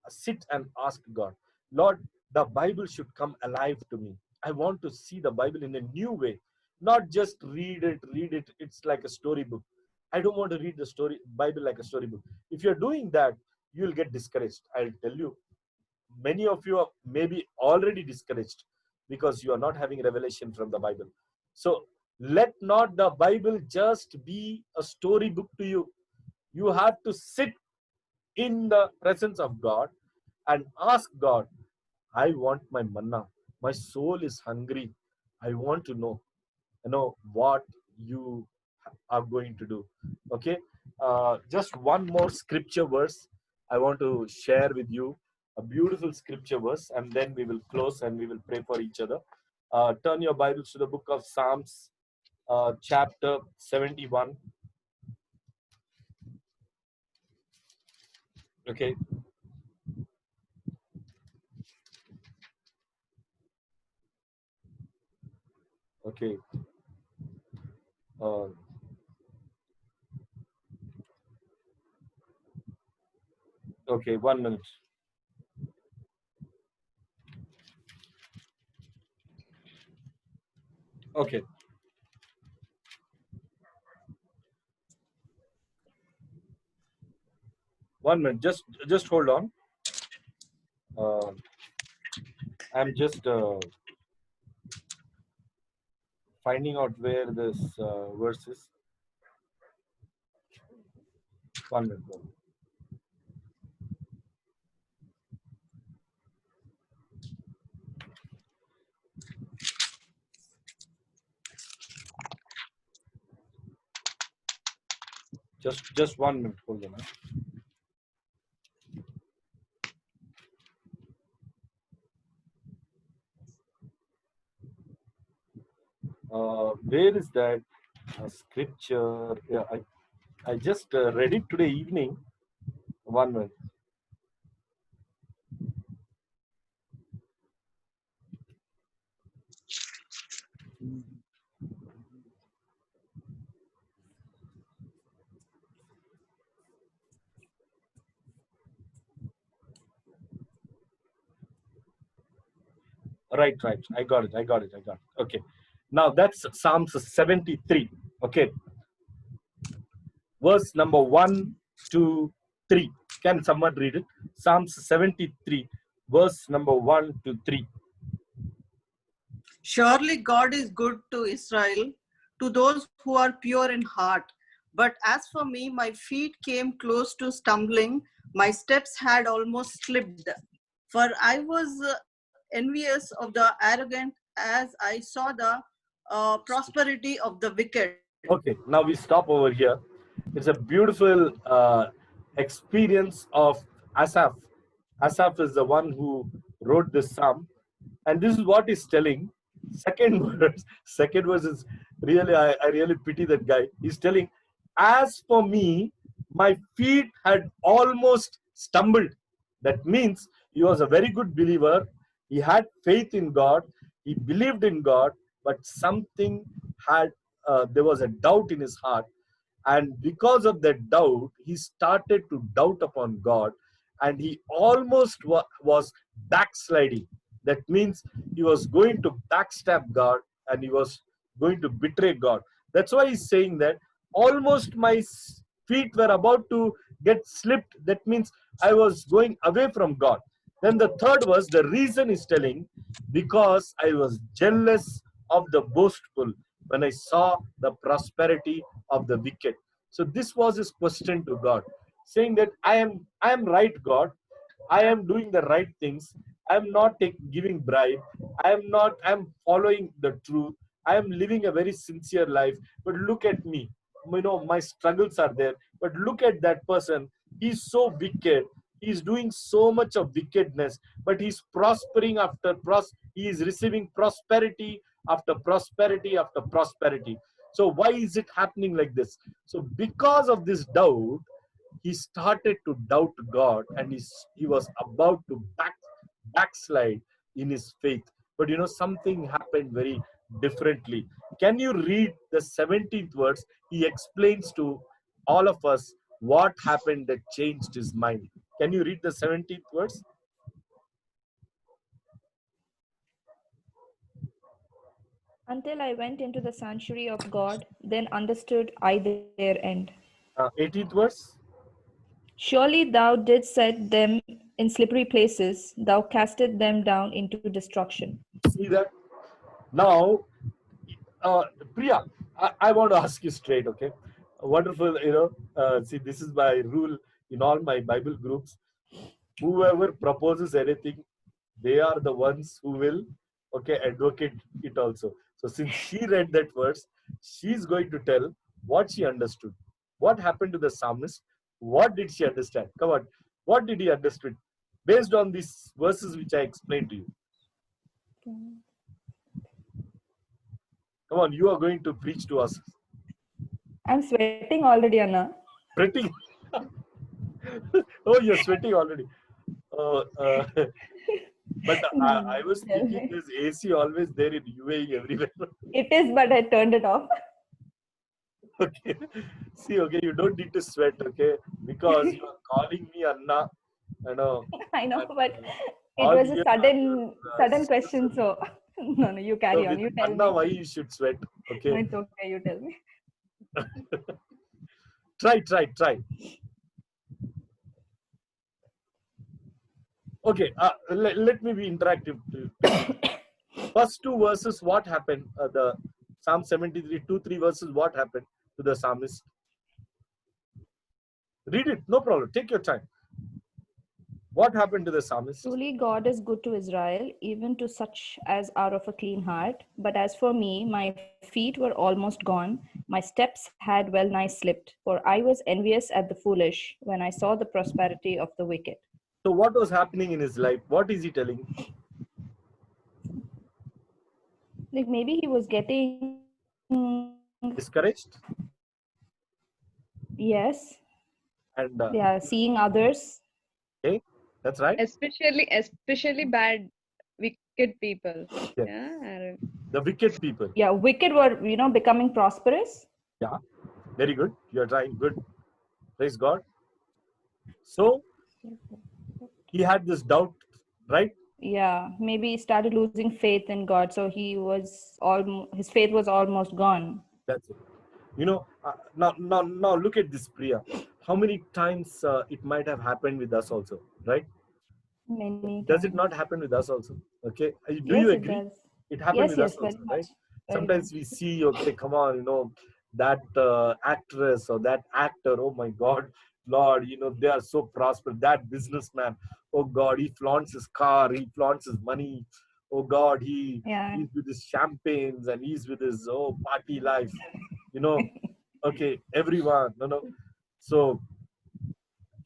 Sit and ask God, "Lord, the Bible should come alive to me. I want to see the Bible in a new way, not just read it. It's like a storybook. I don't want to read the Bible like a storybook." If you're doing that, you'll get discouraged. I'll tell you, many of you are maybe already discouraged because you are not having revelation from the Bible. So let not the Bible just be a storybook to you. You have to sit in the presence of God and ask God, "I want my manna. My soul is hungry. I want to know what you are going to do. Okay, just one more scripture verse I want to share with you, a beautiful scripture verse, and then we will close and we will pray for each other. Turn your Bibles to the book of Psalms, chapter 71. Okay. Okay. Uh, okay, 1 minute. Okay. One minute. Just hold on. I'm just finding out where this verse is. 1 minute. Just 1 minute. Hold on. Where is that scripture? Yeah, I just read it today evening. 1 minute. Right. I got it. Okay. Now that's Psalms 73. Okay. Verse number 1, 2, 3. Can someone read it? Psalms 73, verse number 1 to 3. Surely God is good to Israel, to those who are pure in heart. But as for me, my feet came close to stumbling, my steps had almost slipped. For I was envious of the arrogant as I saw the prosperity of the wicked. Okay, now we stop over here. It's a beautiful experience of Asaph. Asaph is the one who wrote this psalm, and this is what he's telling. Second verse is really, I really pity that guy. He's telling, as for me, my feet had almost stumbled. That means he was a very good believer. He had faith in God. He believed in God, but something had, there was a doubt in his heart. And because of that doubt, he started to doubt upon God, and he almost was backsliding. That means he was going to backstab God, and he was going to betray God. That's why he's saying that almost my feet were about to get slipped. That means I was going away from God. Then the third verse, the reason is telling, because I was jealous of the boastful when I saw the prosperity of the wicked. So this was his question to God, saying that I am right, God. I am doing the right things. I am not giving bribe. I'm following the truth. I am living a very sincere life. But look at me. My struggles are there. But look at that person. He's so wicked. He's doing so much of wickedness, but he's prospering after he is receiving prosperity after prosperity after prosperity. So why is it happening like this? So because of this doubt, he started to doubt God, and he was about to backslide in his faith. But something happened very differently. Can you read the 17th verse? He explains to all of us what happened that changed his mind. Can you read the 17th verse? Until I went into the sanctuary of God, then understood I their end. 18th verse. Surely thou didst set them in slippery places, thou castest them down into destruction. See that? Now, Priya, I want to ask you straight, okay? Wonderful, see, this is my rule in all my Bible groups. Whoever proposes anything, they are the ones who will, okay, advocate it also. So since she read that verse, she's going to tell what she understood. What happened to the psalmist? What did she understand? Come on, what did he understood based on these verses which I explained to you? Come on, you are going to preach to us. I'm sweating already, Anna. Pretty. Oh, you're sweating already. But I was Tell thinking me. there's AC always there in UAE everywhere. It is, but I turned it off. Okay. See, okay, you don't need to sweat, okay? Because you are calling me Anna. I know. I know, And, but it all was a here sudden are, sudden sisters question. and- So no, you So carry on. with You tell Anna, me. why you should sweat? No, Okay. it's okay. You tell me. Try. Okay, let me be interactive to first two verses, what happened? The Psalm 73, 2, 3 verses, what happened to the psalmist? Read it, no problem. Take your time. What happened to the psalmist? Truly, God is good to Israel, even to such as are of a clean heart. But as for me, my feet were almost gone. My steps had well nigh slipped, for I was envious at the foolish when I saw the prosperity of the wicked. So, what was happening in his life? What is he telling? Like maybe he was getting, Discouraged? yes, And yeah, seeing others. okay, that's right. Especially bad, wicked people. Yeah. Yeah. The wicked people. Yeah, wicked were, becoming prosperous. Yeah, very good. You're trying good. Praise God. So, he had this doubt, right? Yeah, maybe he started losing faith in God. So his faith was almost gone. That's it. Now look at this, Priya. How many times it might have happened with us also, right? Many Does it times. not happen with us also? Okay. Do you Yes, it agree? does. It happened with us Yes, very also, much. right? Very Sometimes much. we see, okay, come on, that actress or that actor, oh my God, Lord, they are so prosperous. That businessman, oh God, he flaunts his car, he flaunts his money. Oh God, Yeah. he's with his champagnes and he's with his party life, you know. Okay, everyone, So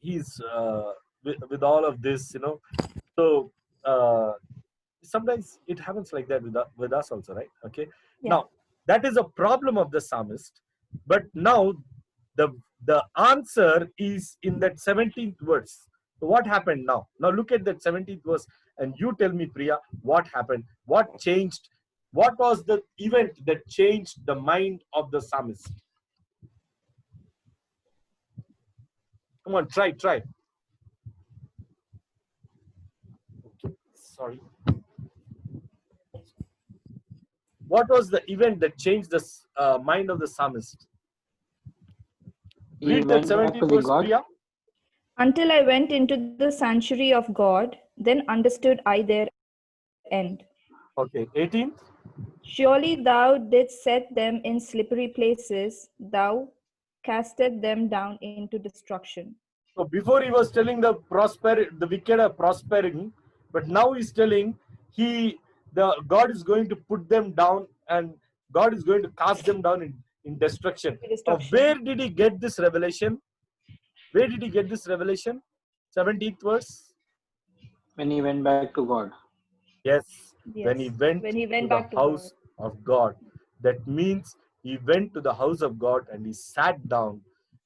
he's with all of this, So uh, sometimes it happens like that with us also, right? Okay. Yeah. Now that is a problem of the psalmist, but now the the answer is in that 17th verse. So what happened now? Now look at that 17th verse and you tell me, Priya, what happened? What changed? What was the event that changed the mind of the psalmist? Come on, try. Sorry. What was the event that changed the mind of the psalmist? He Read that went back to 17th the verse, God. Priya. Until I went into the sanctuary of God, then understood I their end. Okay, 18th. Surely thou didst set them in slippery places, thou casted them down into destruction. So before he was telling the wicked are prospering, but now he's telling God is going to put them down and God is going to cast them down in destruction. Now, where did he get this revelation? Where did he get this revelation? 17th verse. When he went back to God. Yes, Yes. when he went to back the to house of God. That means he went to the house of God and he sat down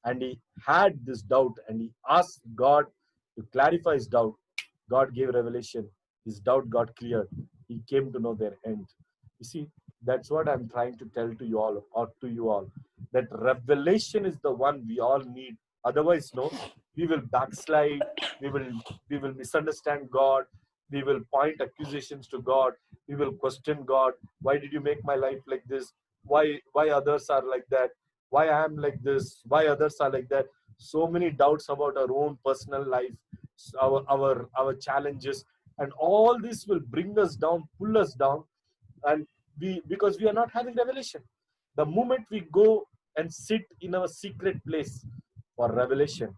and he had this doubt and he asked God to clarify his doubt. God gave revelation. His doubt got cleared. He came to know their end. You see, that's what I'm trying to tell to you all, or to you all. That revelation is the one we all need. Otherwise, no, we will backslide. We will misunderstand God. We will point accusations to God. We will question God. Why did you make my life like this? Why others are like that? Why I am like this? Why others are like that? So many doubts about our own personal life, our challenges, and all this will bring us down, pull us down, and because we are not having revelation. The moment we go and sit in our secret place for revelation,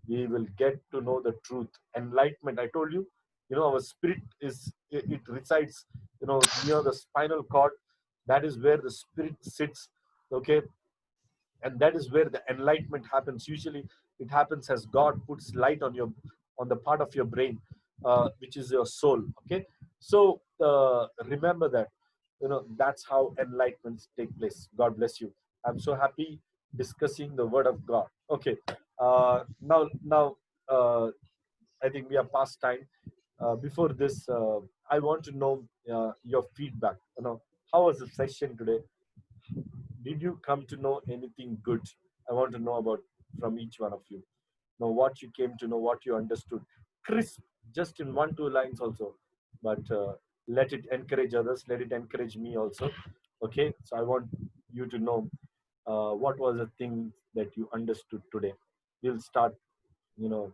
we will get to know the truth. Enlightenment, I told you, our spirit it resides, near the spinal cord. That is where the spirit sits. Okay. and that is where the enlightenment happens. Usually it happens as God puts light on the part of your brain, which is your soul. Okay, so remember that, that's how enlightenments take place. God bless you. I'm so happy discussing the word of God. Okay, now I think we are past time. Before this, I want to know your feedback. How was the session today? Did you come to know anything good? I want to know about from each one of you. Know what you came to know, what you understood. Crisp, just in 1-2 lines also. But let it encourage others. Let it encourage me also. Okay. So I want you to know what was the thing that you understood today. We'll start, a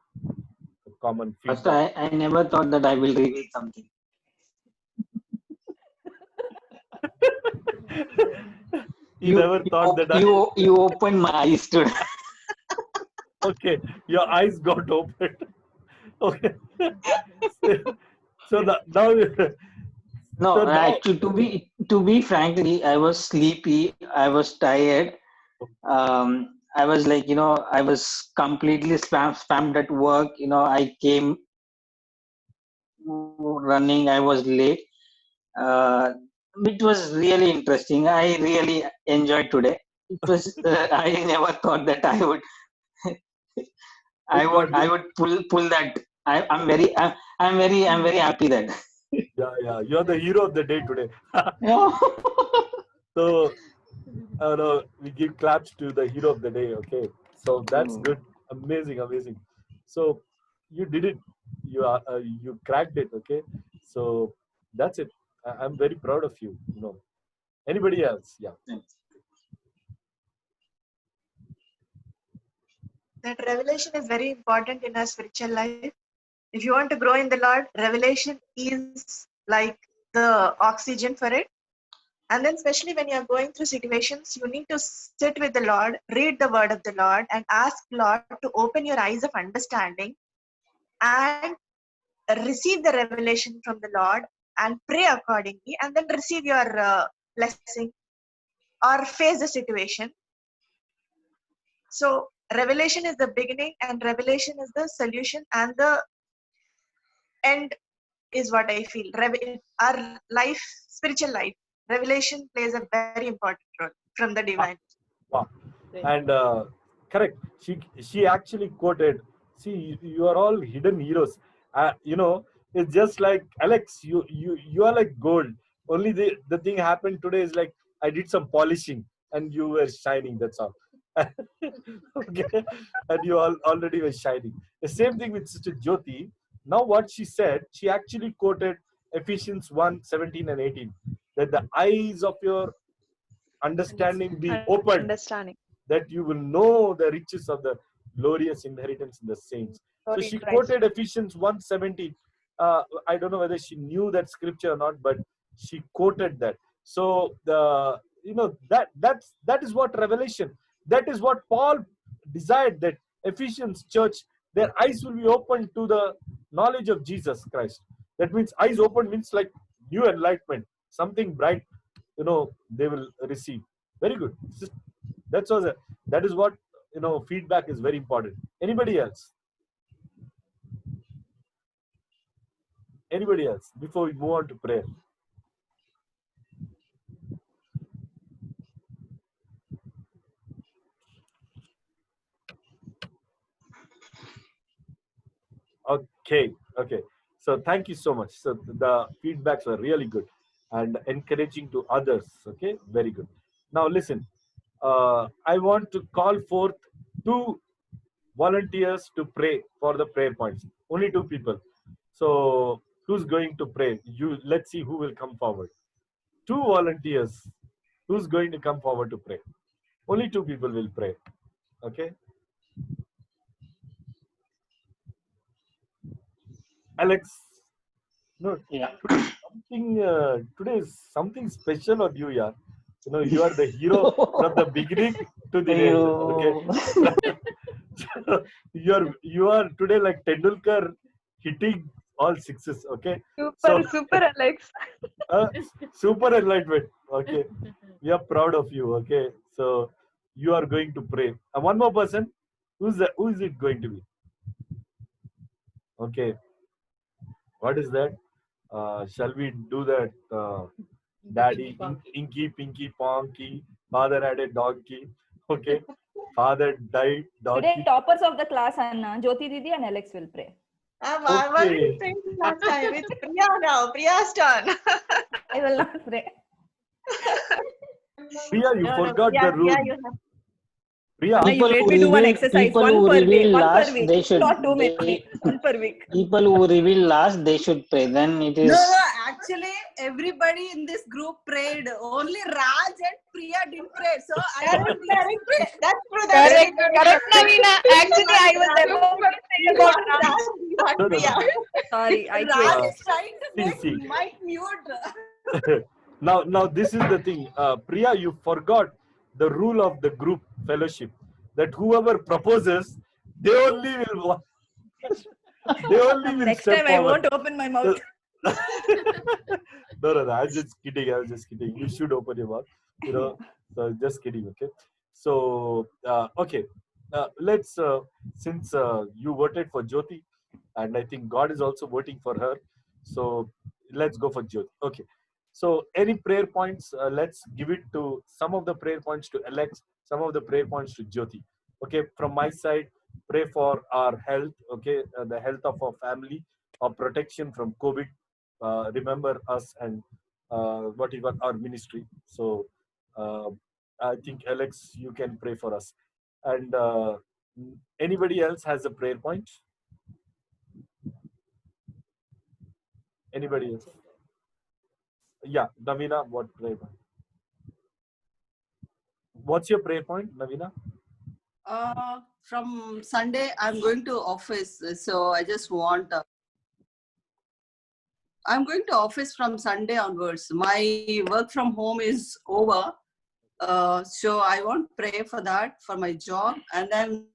common First, feedback. I never thought that I will reveal something. You never thought that you opened my eyes today. okay, your eyes got opened. Okay. So now No, so now actually, to be frankly, I was sleepy. I was tired. I was like, I was completely spammed at work. I came running. I was late. Uh, it was really interesting. I really enjoyed today. It was. I never thought that I would. it got I would pull that. I'm very happy that. yeah, you're the hero of the day today. Yeah. So no, we give claps to the hero of the day. Okay, so that's good. Amazing. So you did it. You cracked it. Okay, so that's it. I'm very proud of you. Anybody else? Yeah. That revelation is very important in our spiritual life. If you want to grow in the Lord, revelation is like the oxygen for it. And then, especially when you're going through situations, you need to sit with the Lord, read the word of the Lord, and ask Lord to open your eyes of understanding and receive the revelation from the Lord and pray accordingly, and then receive your blessing or face the situation. So, revelation is the beginning, and revelation is the solution, and the end is what I feel. Our life, spiritual life, revelation plays a very important role from the divine. Wow. And correct. She actually quoted. See, you are all hidden heroes. It's just like Alex. You are like gold. Only the thing happened today is like I did some polishing and you were shining. That's all. Okay, and you all already were shining. The same thing with Sister Jyoti. Now what she said, she actually quoted Ephesians 1:17 and 18, that the eyes of your understanding be opened, Understanding. that you will know the riches of the glorious inheritance in the saints. So she quoted Ephesians 1:17. I don't know whether she knew that scripture or not, but she quoted that. So that is what revelation. That is what Paul desired, that Ephesians church, their eyes will be opened to the knowledge of Jesus Christ. That means eyes open means like new enlightenment, something bright, they will receive. Very good. That is what, feedback is very important. Anybody else before we move on to prayer? Okay. So thank you so much. So the feedbacks were really good and encouraging to others. Okay, very good. Now listen, I want to call forth 2 volunteers to pray for the prayer points. Only 2 people. So who's going to pray? Let's see who will come forward. 2 volunteers. Who's going to come forward to pray? Only 2 people will pray. Okay. Alex. No. Yeah. Today is something special on you, yeah. You are the hero from the beginning to the end. Okay. you are today like Tendulkar hitting all sixes. Okay. Super Alex. Super enlightenment. Okay. We are proud of you. Okay. So you are going to pray. One more person. Who is it going to be? Okay. What is that? Shall we do that? Daddy, Inky, Pinky, Ponky. Father had a donkey. Okay. Father died. Today, Donkey. toppers of the class, Anna, Jyoti Didi and Alex will pray. I've already prayed last time. It's Priya now. Priya's turn. I will not pray. Priya, you No, forgot Priya, the rule. Priya, you have Priya, Anna, you made me do one exercise. People One who per day. reveal One last, per week. they should. Not too many. One per week. People who reveal last, they should pray. Then it is. No, actually, everybody in this group prayed. Only Raj and Priya didn't pray. So I want to pray. That's true. Correct, Navina. Actually, I was No, no, no. Sorry, I Raj quit. is trying to make see. mic mute. Now this is the thing. Priya, you forgot the rule of the group fellowship that whoever proposes, they only will watch. They only will Next step time I forward. won't open my mouth. No, I was just kidding. I was just kidding. You should open your mouth. So just kidding. Okay. So okay. Let's since you voted for Jyoti, and I think God is also voting for her. So let's go for Jyoti. Okay. So any prayer points? Let's give it to some of the prayer points to Alex, some of the prayer points to Jyoti. Okay. From my side, pray for our health. Okay, the health of our family, our protection from COVID. Remember us and whatever our ministry. So I think Alex, you can pray for us. And anybody else has a prayer point? Anybody else? Yeah, Navina, what prayer point? What's your prayer point, Navina? From Sunday, I'm going to office. So I just want... I'm going to office from Sunday onwards. My work from home is over. So I want pray for that, for my job. And then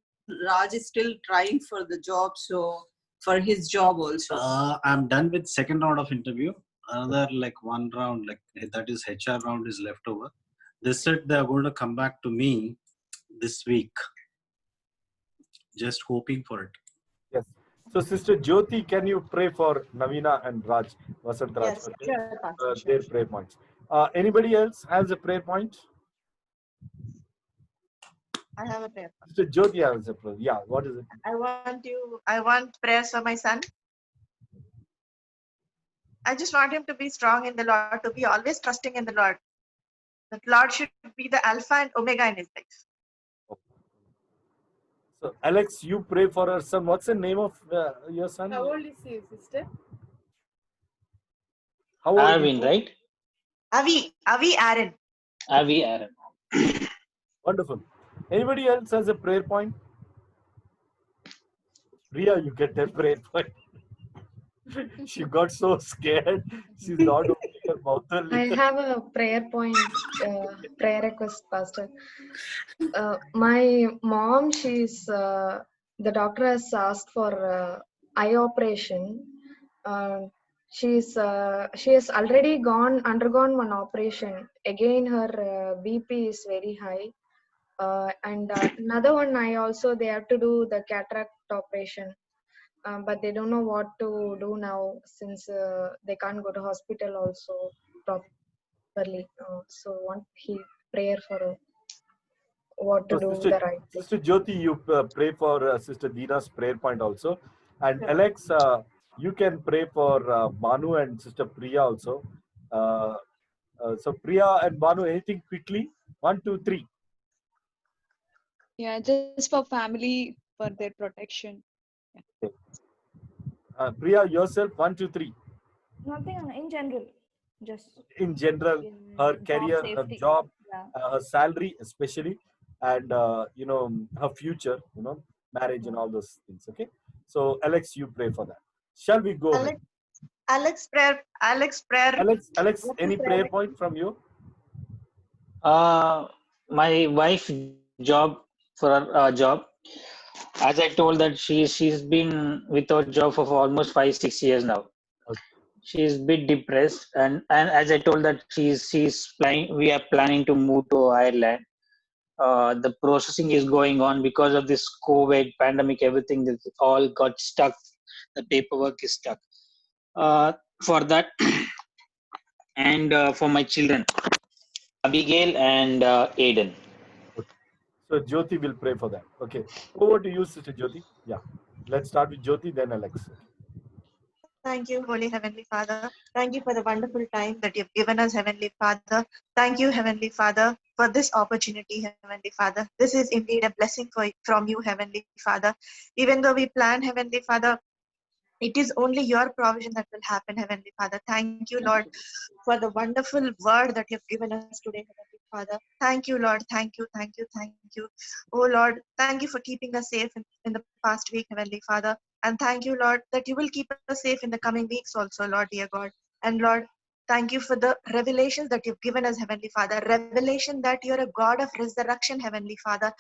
Raj is still trying for the job. So for his job also. I'm done with second round of interview. Another like one round, like that is HR round is left over. They said they are going to come back to me this week. Just hoping for it. Yes. So Sister Jyoti, can you pray for Navina and Raj, Vasant Raj? Yes, Okay? sure, Pastor, Their prayer points. Anybody else has a prayer point? I have a prayer. Sister Jyoti has a prayer. Yeah, what is it? I want prayers for my son. I just want him to be strong in the Lord, to be always trusting in the Lord. The Lord should be the Alpha and Omega in his life. So Alex, you pray for her son. What's the name of your son? How old is he, sister? How old Arvin, is he? right? Avi Aaron. Avi Aaron. Wonderful. Anybody else has a prayer point? Priya, you get a prayer point. She got so scared. She's not opening her mouth. I have a prayer point, prayer request, Pastor. My mom, the doctor has asked for eye operation. She has already undergone one operation. Again, her BP is very high. And another one, they have to do the cataract operation. But they don't know what to do now since they can't go to hospital also properly. So want prayer for what to So do the right thing. Sister Jyoti, you pray for Sister Dina's prayer point also. And Sure. Alex, you can pray for Banu and Sister Priya also. So Priya and Banu, anything quickly? 1, 2, 3. Yeah, just for family, for their protection. Priya, yourself, 1, 2, 3. Nothing Anna, in general. Just In general, in her job career, her safety. job, Yeah. her salary especially, and her future, marriage and all those things. Okay. So Alex, you pray for that. Shall we go ahead? Alex prayer. Alex, What's any the prayer prayer? point from you? My wife job for her job. As I told that she's been without job for almost 5-6 years now. Okay. She's a bit depressed, and as I told that she's planning. We are planning to move to Ireland. the processing is going on because of this COVID pandemic. Everything is all got stuck. The paperwork is stuck. For that, and for my children, Abigail and Aiden. So Jyoti will pray for that. Okay. Over to you, Sister Jyoti. Yeah. Let's start with Jyoti, then Alex. Thank you, Holy Heavenly Father. Thank you for the wonderful time that you've given us, Heavenly Father. Thank you, Heavenly Father, for this opportunity, Heavenly Father. This is indeed a blessing from you, Heavenly Father. Even though we plan, Heavenly Father, it is only your provision that will happen, Heavenly Father. Thank you, Lord, for the wonderful word that you've given us today, Heavenly Father. Thank you, Lord. Thank you, thank you, thank you. Oh, Lord, thank you for keeping us safe in the past week, Heavenly Father. And thank you, Lord, that you will keep us safe in the coming weeks also, Lord, dear God. And Lord, thank you for the revelations that you've given us, Heavenly Father. Revelation that you're a God of resurrection, Heavenly Father.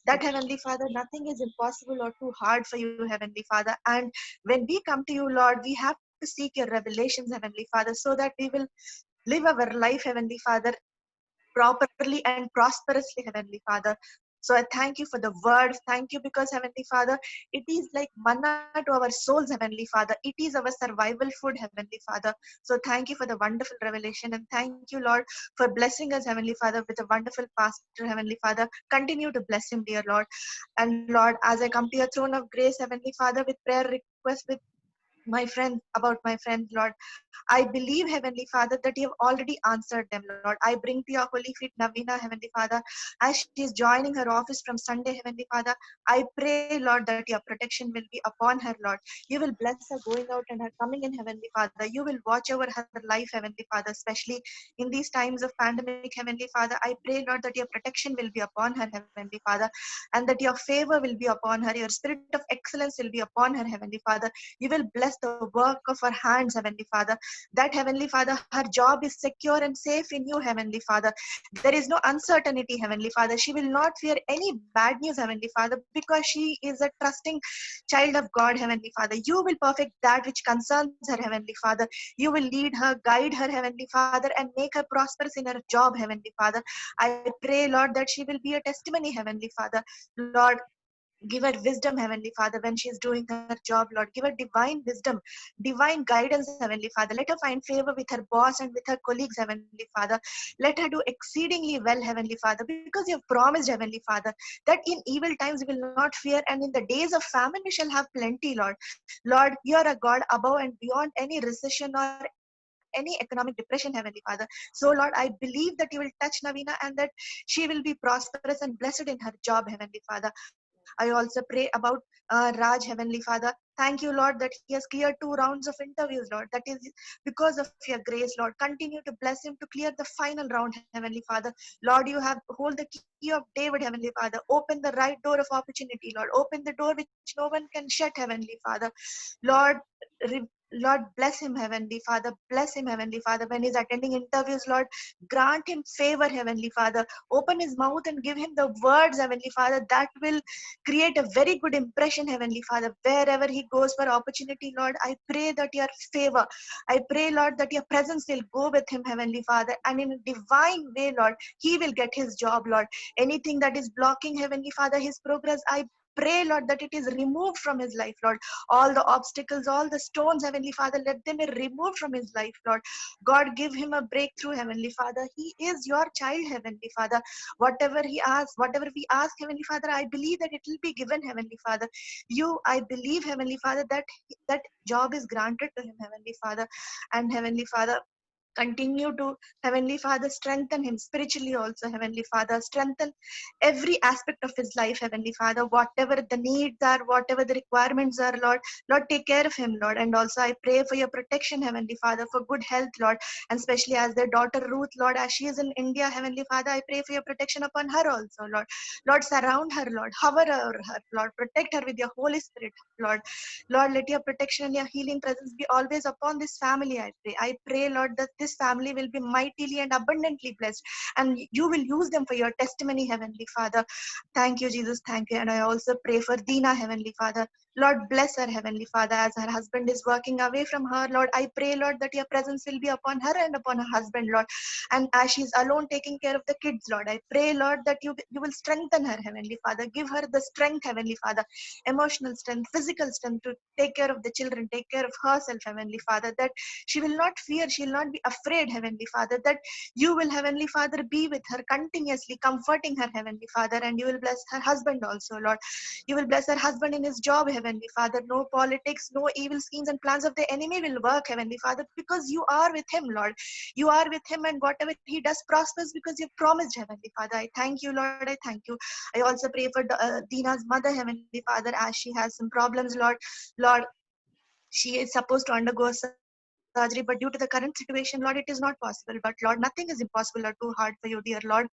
That, Heavenly Father, nothing is impossible or too hard for you, Heavenly Father. And when we come to you, Lord, we have to seek your revelations, Heavenly Father, so that we will live our life, Heavenly Father, properly and prosperously, Heavenly Father. So I thank you for the word. Thank you because, Heavenly Father, it is like manna to our souls, Heavenly Father. It is our survival food, Heavenly Father. So thank you for the wonderful revelation. And thank you, Lord, for blessing us, Heavenly Father, with a wonderful pastor, Heavenly Father. Continue to bless him, dear Lord. And Lord, as I come to your throne of grace, Heavenly Father, with prayer requests, with my friend, about my friends, Lord, I believe, Heavenly Father, that you have already answered them, Lord. I bring to your holy feet Navina, Heavenly Father, as she is joining her office from Sunday, Heavenly Father. I pray, Lord, that your protection will be upon her, Lord. You will bless her going out and her coming in, Heavenly Father. You will watch over her life, Heavenly Father, especially in these times of pandemic, Heavenly Father. I pray, Lord, that your protection will be upon her, Heavenly Father, and that your favor will be upon her. Your spirit of excellence will be upon her, Heavenly Father. You will bless the work of her hands, Heavenly Father. That, Heavenly Father, her job is secure and safe in you, Heavenly Father. There is no uncertainty, Heavenly Father. She will not fear any bad news, Heavenly Father, because she is a trusting child of God, Heavenly Father. You will perfect that which concerns her, Heavenly Father. You will lead her, guide her, Heavenly Father, and make her prosperous in her job, Heavenly Father. I pray, Lord, that she will be a testimony, Heavenly Father. Lord, give her wisdom, Heavenly Father, when she is doing her job, Lord. Give her divine wisdom, divine guidance, Heavenly Father. Let her find favor with her boss and with her colleagues, Heavenly Father. Let her do exceedingly well, Heavenly Father, because you have promised, Heavenly Father, that in evil times we will not fear, and in the days of famine we shall have plenty, Lord. Lord, you are a God above and beyond any recession or any economic depression, Heavenly Father. So, Lord, I believe that you will touch Navina and that she will be prosperous and blessed in her job, Heavenly Father. I also pray about Raj, Heavenly Father. Thank you, Lord, that he has cleared 2 rounds of interviews, Lord. That is because of your grace, Lord. Continue to bless him to clear the final round, Heavenly Father. Lord, you have hold the key of David, Heavenly Father. Open the right door of opportunity, Lord. Open the door which no one can shut, Heavenly Father. Lord, Lord, bless him, Heavenly Father. Bless him, Heavenly Father. When he's attending interviews, Lord, grant him favor, Heavenly Father. Open his mouth and give him the words, Heavenly Father, that will create a very good impression, Heavenly Father. Wherever he goes for opportunity, Lord, I pray that your favor, I pray, Lord, that your presence will go with him, Heavenly Father, and in a divine way, Lord, he will get his job, Lord. Anything that is blocking, Heavenly Father, his progress, I pray, Lord, that it is removed from his life, Lord. All the obstacles, all the stones, Heavenly Father, let them be removed from his life, Lord. God, give him a breakthrough, Heavenly Father. He is your child, Heavenly Father. Whatever he asks, whatever we ask, Heavenly Father, I believe that it will be given, Heavenly Father. I believe, Heavenly Father, that that job is granted to him, Heavenly Father. And Heavenly Father, continue to, Heavenly Father, strengthen him spiritually also, Heavenly Father. Strengthen every aspect of his life, Heavenly Father. Whatever the needs are, whatever the requirements are, Lord, take care of him, Lord. And also I pray for your protection, Heavenly Father, for good health, Lord, and especially as their daughter Ruth, Lord, as she is in India, Heavenly Father, I pray for your protection upon her also, Lord. Lord, surround her, Lord, hover over her, Lord, protect her with your Holy Spirit, Lord. Lord, let your protection and your healing presence be always upon this family, I pray. I pray, Lord, that this this family will be mightily and abundantly blessed, and you will use them for your testimony, Heavenly Father. Thank you, Jesus. Thank you. And I also pray for Dina, Heavenly Father. Lord, bless her, Heavenly Father, as her husband is working away from her. Lord, I pray, Lord, that your presence will be upon her and upon her husband, Lord. And as she's alone taking care of the kids, Lord, I pray, Lord, that you will strengthen her, Heavenly Father. Give her the strength, Heavenly Father, emotional strength, physical strength to take care of the children, take care of herself, Heavenly Father, that she will not fear, she will not be afraid, Heavenly Father, that you will, Heavenly Father, be with her continuously, comforting her, Heavenly Father, and you will bless her husband also, Lord. You will bless her husband in his job, Heavenly Father. No politics, no evil schemes and plans of the enemy will work, Heavenly Father, because you are with him, Lord. You are with him, and whatever he does prospers because you've promised, Heavenly Father. I thank you, Lord. I thank you. I also pray for Dina's mother, Heavenly Father, as she has some problems, Lord. Lord, she is supposed to undergo surgery, but due to the current situation, Lord, it is not possible. But Lord, nothing is impossible or too hard for you, dear Lord.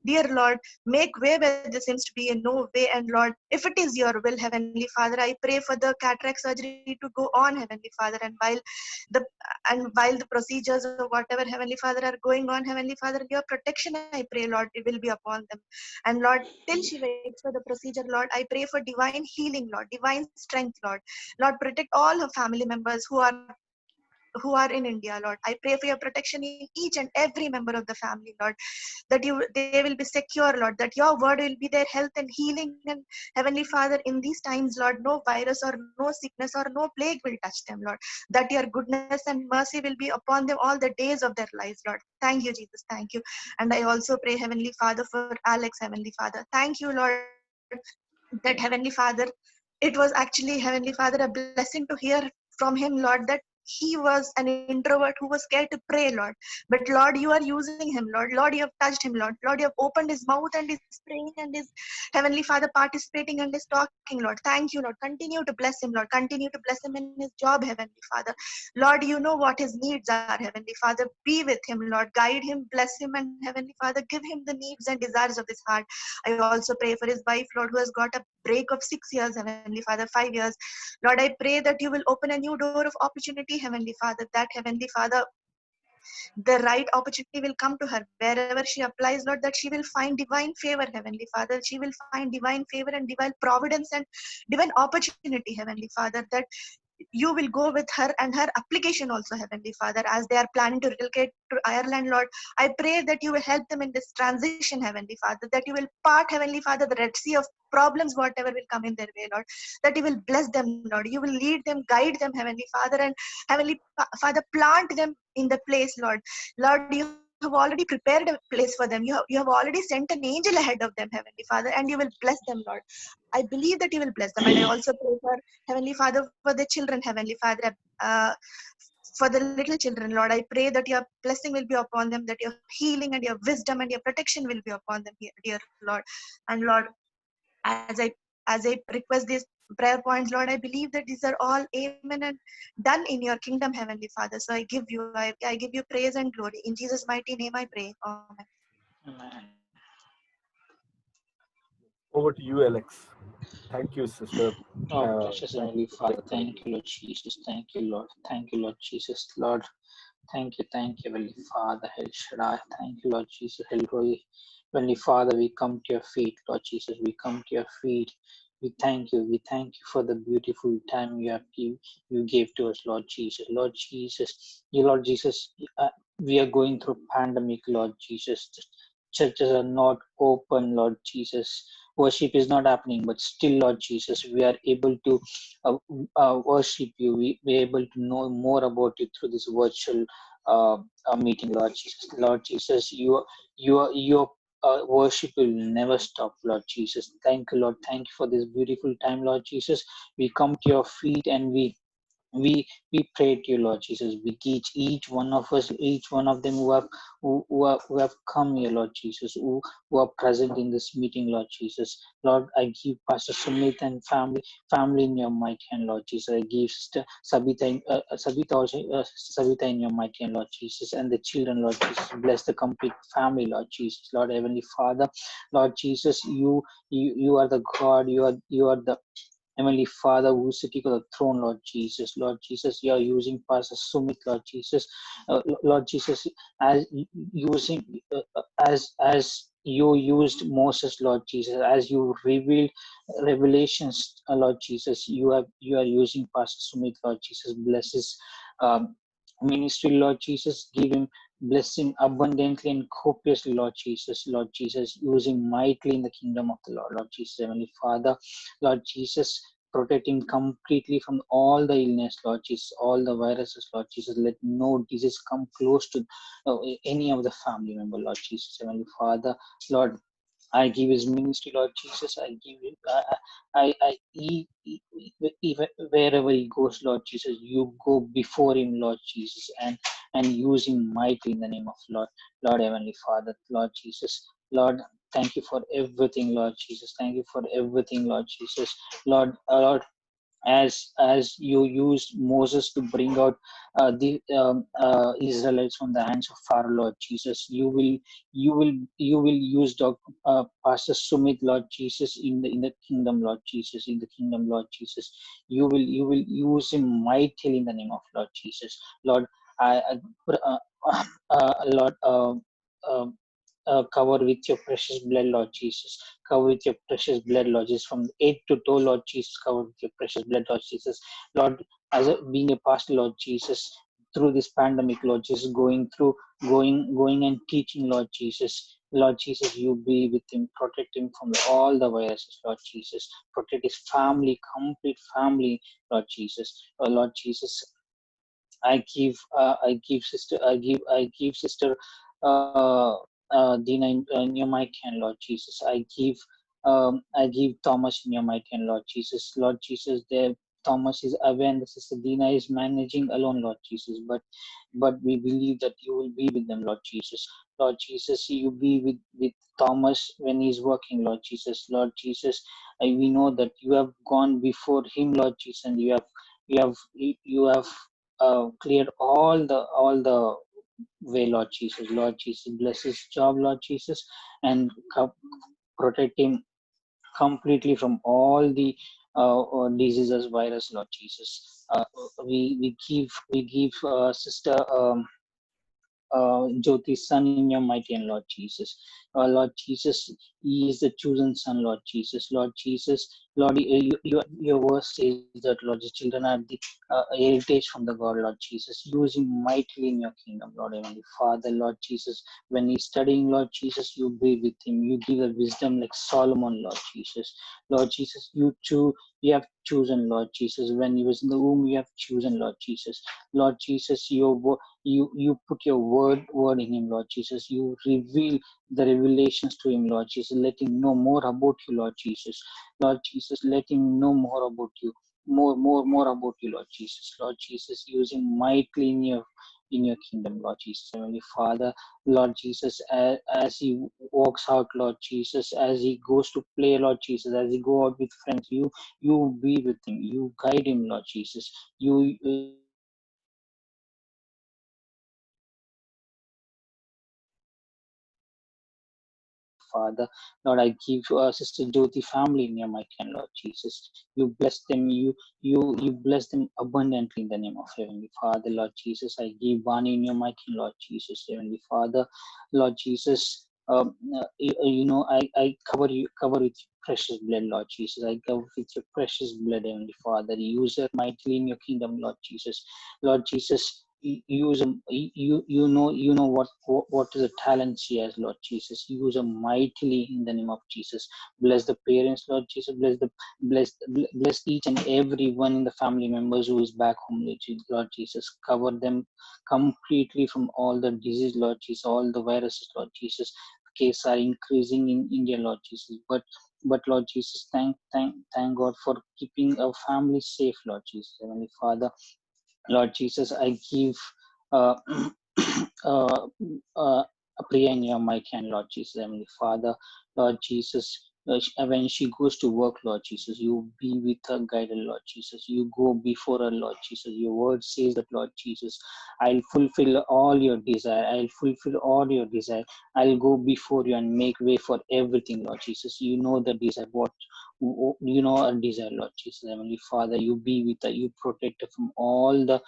Dear Lord, make way where there seems to be a no way. And Lord, if it is your will, Heavenly Father, I pray for the cataract surgery to go on, Heavenly Father. The while the procedures or whatever, Heavenly Father, are going on, Heavenly Father, your protection, I pray, Lord, it will be upon them. And Lord, till she waits for the procedure, Lord, I pray for divine healing, Lord, divine strength, Lord. Lord, protect all her family members who are in India, Lord. I pray for your protection in each and every member of the family, Lord, that they will be secure, Lord, that your word will be their health and healing. And Heavenly Father, in these times, Lord, no virus or no sickness or no plague will touch them, Lord, that your goodness and mercy will be upon them all the days of their lives, Lord. Thank you, Jesus. Thank you. And I also pray, Heavenly Father, for Alex, Heavenly Father. Thank you, Lord, that Heavenly Father, it was actually, Heavenly Father, a blessing to hear from him, Lord, that he was an introvert who was scared to pray, Lord. But Lord, you are using him, Lord. Lord, you have touched him, Lord. Lord, you have opened his mouth and is praying and is, Heavenly Father, participating and is talking, Lord. Thank you, Lord. Continue to bless him, Lord. Continue to bless him in his job, Heavenly Father. Lord, you know what his needs are, Heavenly Father. Be with him, Lord. Guide him, bless him, and Heavenly Father, give him the needs and desires of his heart. I also pray for his wife, Lord, who has got a break of 6 years, Heavenly Father, 5 years. Lord, I pray that you will open a new door of opportunity, Heavenly Father, that, Heavenly Father, the right opportunity will come to her wherever she applies, Lord, that she will find divine favor, Heavenly Father. She will find divine favor and divine providence and divine opportunity, Heavenly Father, that you will go with her and her application also, Heavenly Father, as they are planning to relocate to Ireland, Lord. I pray that you will help them in this transition, Heavenly Father, that you will part, Heavenly Father, the Red Sea of problems, whatever will come in their way, Lord, that you will bless them, Lord. You will lead them, guide them, Heavenly Father, and Heavenly Father, plant them in the place, Lord. Lord, you have already prepared a place for them. You have already sent an angel ahead of them, Heavenly Father, and you will bless them, Lord. I believe that you will bless them. And I also pray for, Heavenly Father, for the children, Heavenly Father, for the little children, Lord. I pray that your blessing will be upon them, that your healing and your wisdom and your protection will be upon them, dear Lord. And Lord, as I request these prayer points, Lord, I believe that these are all amen and done in your kingdom, Heavenly Father. So I give you praise and glory. In Jesus' mighty name I pray. Amen. Amen. Over to you, Alex. Thank you, sister. Oh, precious Thank Heavenly you for Father, that thank you, Lord Jesus. Thank you, Lord. Thank you, Lord Jesus. Lord, thank you, Heavenly Father, El Shaddai. Thank you, Lord Jesus, El Roy. Heavenly Father, we come to your feet, Lord Jesus. We come to your feet. We thank you. We thank you for the beautiful time you gave to us, Lord Jesus. Lord Jesus, Lord Jesus, we are going through pandemic, Lord Jesus. Churches are not open, Lord Jesus. Worship is not happening, but still, Lord Jesus, we are able to worship you. We are able to know more about you through this virtual meeting, Lord Jesus. Lord Jesus, your worship will never stop, Lord Jesus. Thank you, Lord. Thank you for this beautiful time, Lord Jesus. We come to your feet and we pray to you, Lord Jesus. We teach each one of us, each one of them who have come here, Lord Jesus, who are present in this meeting, Lord Jesus. Lord, I give Pastor Sumit and family in your mighty hand, Lord Jesus. I give Sister Sabita also, Savita in your mighty hand, Lord Jesus, and the children, Lord Jesus. Bless the complete family, Lord Jesus. Lord Heavenly Father, Lord Jesus, you are the God. You are the Heavenly Father, who's sitting on the throne, Lord Jesus. Lord Jesus, you are using Pastor Sumit, Lord Jesus. Lord Jesus, as using as you used Moses, Lord Jesus, as you revealed revelations, Lord Jesus, you are using Pastor Sumit, Lord Jesus. Bless his um, ministry, Lord Jesus. Give him blessing abundantly and copiously, Lord Jesus. Lord Jesus, using mightily in the kingdom of the Lord, Lord Jesus. Heavenly Father, Lord Jesus, protect him completely from all the illness, Lord Jesus, all the viruses, Lord Jesus. Let no disease come close to any of the family member, Lord Jesus. Heavenly Father, Lord, I give his ministry, Lord Jesus. I give him, even wherever he goes, Lord Jesus, you go before him, Lord Jesus, and use him mightily in the name of Lord Heavenly Father, Lord Jesus. Lord, thank you for everything, Lord Jesus. Thank you for everything, Lord Jesus. Lord, as you used Moses to bring out the Israelites from the hands of Pharaoh, Lord Jesus, you will use Pastor Sumit, Lord Jesus, in the kingdom, Lord Jesus, in the kingdom, Lord Jesus. You will use him mightily in the name of Lord Jesus, Lord. Lord. Cover with your precious blood, Lord Jesus. Cover with your precious blood, Lord Jesus. From head to toe, Lord Jesus, cover with your precious blood, Lord Jesus. Lord, being a pastor, Lord Jesus, through this pandemic, Lord Jesus, going and teaching, Lord Jesus. Lord Jesus, you be with him, protect him from all the viruses, Lord Jesus. Protect his family, complete family, Lord Jesus. Oh, Lord Jesus, I give sister Dina in your mighty hand, Lord Jesus. I give Thomas in your mighty hand, Lord Jesus. Lord Jesus, there Thomas is away and sister Dina is managing alone, Lord Jesus. But we believe that you will be with them, Lord Jesus. Lord Jesus, you be with Thomas when he's working, Lord Jesus. Lord Jesus, we know that you have gone before him, Lord Jesus, and you have cleared all the way, Lord Jesus. Lord Jesus, bless his job, Lord Jesus, and protect him completely from all the diseases, virus, Lord Jesus. We give sister Jyoti's son in your mighty and Lord Jesus. Lord Jesus, he is the chosen son, Lord Jesus. Lord Jesus, Lord, your verse says that, Lord, the children are the heritage from the God, Lord Jesus. Use him mightily in your kingdom, Lord Heavenly Father, Lord Jesus. When he's studying, Lord Jesus, you be with him. You give the wisdom like Solomon, Lord Jesus. Lord Jesus, you have chosen, Lord Jesus. When he was in the womb, you have chosen, Lord Jesus. Lord Jesus, you put your word in him, Lord Jesus. You reveal the revelations to him, Lord Jesus. Let him know more about you, Lord Jesus. Lord Jesus, let him know more about you. More about you, Lord Jesus. Lord Jesus, use him mightily in your kingdom, Lord Jesus. Heavenly Father, Lord Jesus, as he walks out, Lord Jesus, as he goes to play, Lord Jesus, as he go out with friends, you be with him. You guide him, Lord Jesus. You Father. Lord, I give Sister Jyoti family in your mighty hand, Lord Jesus. You bless them, you bless them abundantly in the name of Heavenly Father, Lord Jesus. I give Bani in your mighty hand, Lord Jesus, Heavenly Father, Lord Jesus. I cover with your precious blood, Lord Jesus. I cover with your precious blood, Heavenly Father. Use her mightily in your kingdom, Lord Jesus. Lord Jesus, use them. You know what is the talent she has, Lord Jesus. Use them mightily in the name of Jesus. Bless the parents, Lord Jesus. Bless each and every one in the family members who is back home, Lord Jesus. Cover them completely from all the disease, Lord Jesus, all the viruses, Lord Jesus. Cases are increasing in India, Lord Jesus. But Lord Jesus, thank God for keeping our family safe, Lord Jesus. Heavenly Father, Lord Jesus, I give uh, uh, a prayer in your mighty hand, Lord Jesus, Heavenly Father, Lord Jesus, when she goes to work, Lord Jesus, you be with her, guide her, Lord Jesus. You go before her, Lord Jesus. Your word says that, Lord Jesus, I'll fulfill all your desire. I'll fulfill all your desire. I'll go before you and make way for everything, Lord Jesus. You know the desire, what you know our desire, Lord Jesus. Heavenly Father, you be with her. You protect her from all the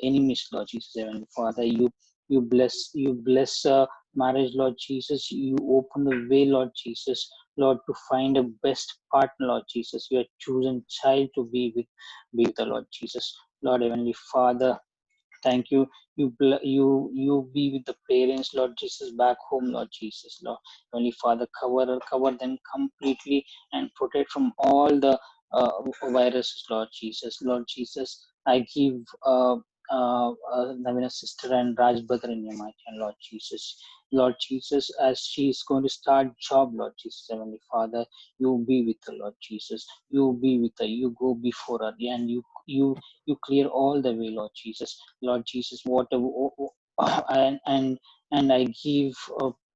enemies, Lord Jesus. Heavenly Father, you bless marriage, Lord Jesus. You open the way, Lord Jesus, Lord, to find a best partner, Lord Jesus. You have chosen child to be with the Lord Jesus. Lord, Heavenly Father, thank you. You be with the parents, Lord Jesus, back home, Lord Jesus. Lord, Heavenly Father, cover them completely and protect from all the viruses, Lord Jesus. Lord Jesus, I give Navina's sister and Raj brother in your mighty hand, Lord Jesus. Lord Jesus, as she is going to start job, Lord Jesus, Heavenly Father, you be with her, Lord Jesus. You be with her. You go before her, and you clear all the way, Lord Jesus. Lord Jesus, whatever, and I give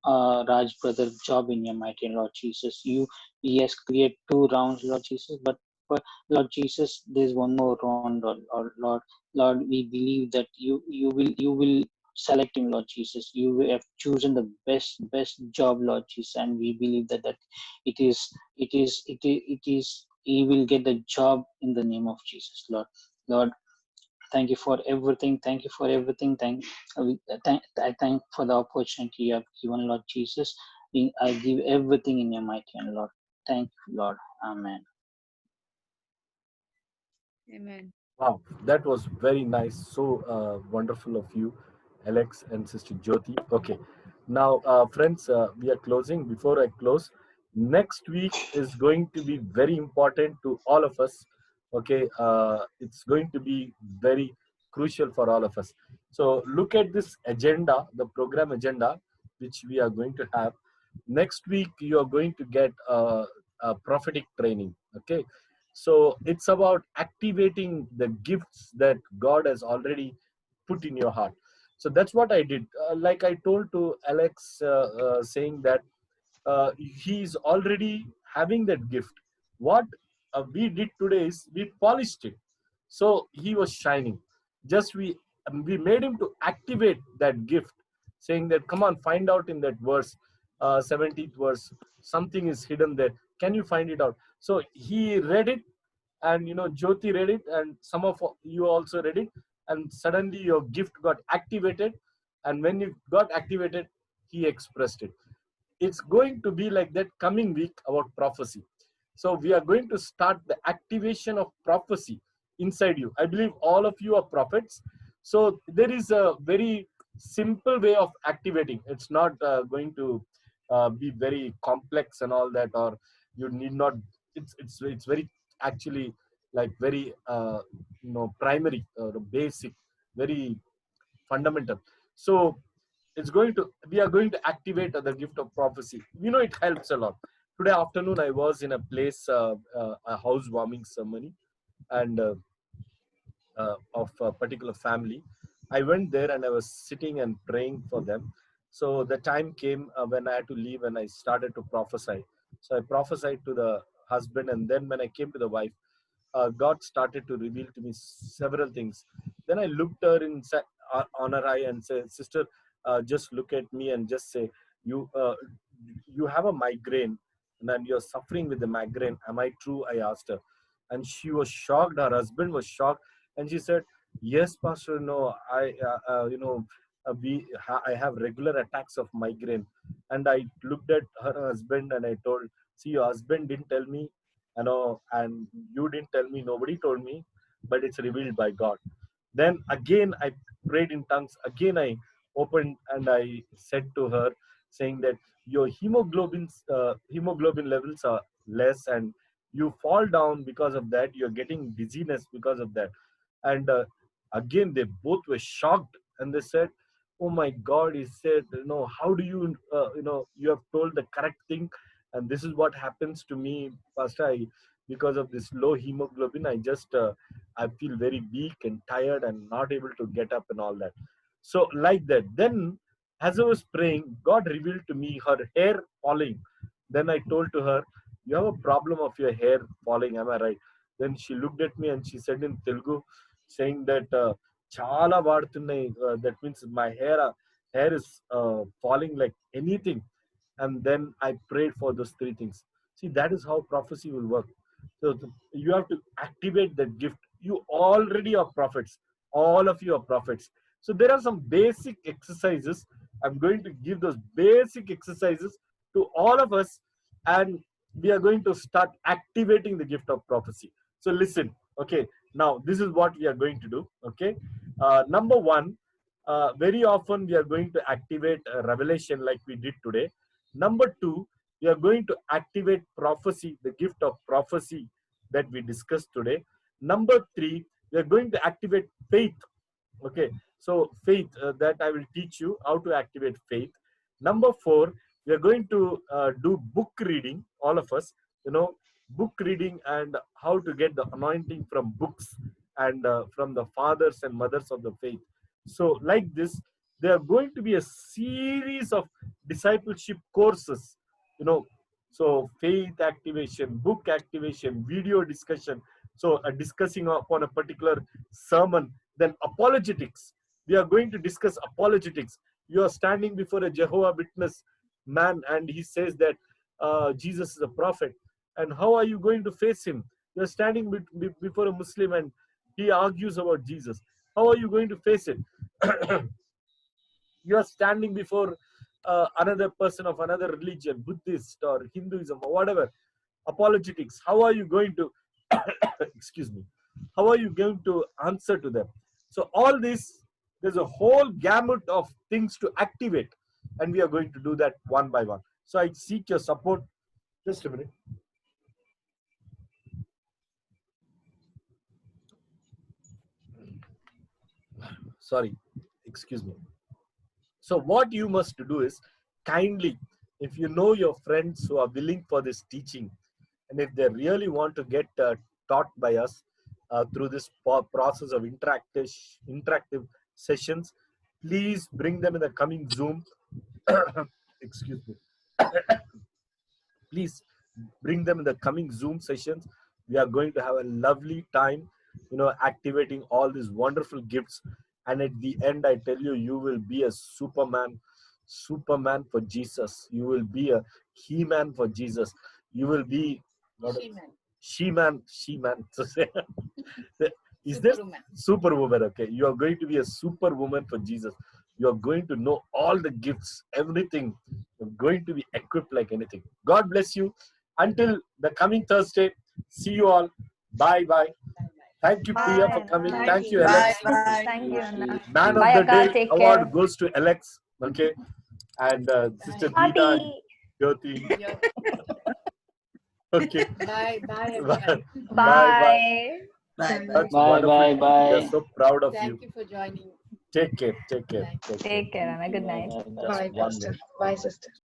Raj brother job in your mighty name, Lord Jesus. He has cleared 2 rounds, Lord Jesus, but Lord Jesus, there's one more round, Lord, we believe that you will select him, Lord Jesus. You have chosen the best job, Lord Jesus, and we believe that it is he will get the job in the name of Jesus, Lord. Thank you for everything. Thank you for everything. I thank for the opportunity you have given, Lord Jesus. I give everything in your mighty hand, Lord. Thank you, Lord. Amen. Amen. Wow, that was very nice. So wonderful of you, Alex and Sister Jyoti. Okay, now, friends, we are closing. Before I close, next week is going to be very important to all of us. Okay, it's going to be very crucial for all of us. So, look at this agenda, the program agenda, which we are going to have. Next week, you are going to get a prophetic training. Okay, so it's about activating the gifts that God has already put in your heart. So that's what I did. Like I told to Alex, saying that he's already having that gift. What we did today is we polished it, so he was shining. Just we made him to activate that gift, saying that come on, find out in that verse, 17th verse, something is hidden there. Can you find it out? So he read it, and Jyoti read it, and some of you also read it, and suddenly your gift got activated, and when it got activated, he expressed it. It's going to be like that coming week about prophecy. So we are going to start the activation of prophecy inside you. I believe all of you are prophets. So there is a very simple way of activating. It's not going to be very complex and all that, or you need not. It's very, actually, like very primary, basic, very fundamental. So we are going to activate the gift of prophecy. It helps a lot. Today afternoon I was in a place, a housewarming ceremony, and of a particular family. I went there and I was sitting and praying for them. So the time came when I had to leave, and I started to prophesy. So I prophesied to the husband, and then when I came to the wife, God started to reveal to me several things. Then I looked her on her eye and said, "Sister, just look at me and just say, you have a migraine, and then you're suffering with the migraine. Am I true?" I asked her, and she was shocked. Her husband was shocked, and she said, "Yes, Pastor. No, I have regular attacks of migraine." And I looked at her husband and I told, "See, your husband didn't tell me, and you didn't tell me, nobody told me, but it's revealed by God." Then again I prayed in tongues. Again I opened and I said to her, saying that your hemoglobin levels are less, and you fall down because of that. You're getting dizziness because of that. And again they both were shocked, and they said, "Oh my God," he said, "how do you you have told the correct thing, and this is what happens to me, Pastor. Because of this low hemoglobin, I feel very weak and tired and not able to get up and all that." So like that, then as I was praying, God revealed to me her hair falling. Then I told to her, you have a problem of your hair falling, am I right? Then she looked at me and she said in Telugu, saying that chala vadutunnai, that means my hair is falling like anything. And then I prayed for those three things. See, that is how prophecy will work. So you have to activate that gift. You already are prophets. All of you are prophets. So there are some basic exercises. I'm going to give those basic exercises to all of us, and we are going to start activating the gift of prophecy. So listen, okay? Now this is what we are going to do, okay? Number one, very often we are going to activate revelation like we did today. Number two, we are going to activate prophecy, the gift of prophecy that we discussed today. Number three, we are going to activate faith. Okay, so faith, that I will teach you how to activate faith. Number four, we are going to do book reading, all of us, book reading and how to get the anointing from books and from the fathers and mothers of the faith. So like this, there are going to be a series of discipleship courses, so faith activation, book activation, video discussion, so discussing upon a particular sermon. Then apologetics, we are going to discuss apologetics. You are standing before a Jehovah Witness man and he says that Jesus is a prophet, and how are you going to face him? You are standing before a Muslim and he argues about Jesus. How are you going to face it? You are standing before another person of another religion, Buddhist or Hinduism or whatever. Apologetics, how are you going to excuse me, how are you going to answer to them? So all this, there's a whole gamut of things to activate, and we are going to do that one by one. So I seek your support. Just a minute. Sorry, excuse me. So what you must do is, kindly, if you know your friends who are willing for this teaching, and if they really want to get taught by us through this process of interactive sessions, please bring them in the coming Zoom. Excuse me. Please bring them in the coming Zoom sessions. We are going to have a lovely time, activating all these wonderful gifts. And at the end, I tell you, you will be a Superman for Jesus. You will be a He-Man for Jesus. You will be She-Man. So is this Superwoman? Okay, you are going to be a Superwoman for Jesus. You are going to know all the gifts, everything. You're going to be equipped like anything. God bless you. Until the coming Thursday, see you all. Bye bye. Thank you, Priya, for coming. Bye. Thank you, Bye. Alex. Bye. Thank you, Anna. Man Bye, of the Akash. Day Take award care. goes to Alex. Okay, and Sister Geeta and Party. Jyoti. Okay. Bye, everyone. Bye. Bye. That's Bye, wonderful. bye, bye. We are so proud of you. Thank you for joining. Take care. Take care. Thank Take care. Take care, Anna. Good night. Bye, bye, bye. Just Bye, one Pastor. minute. Bye, sister.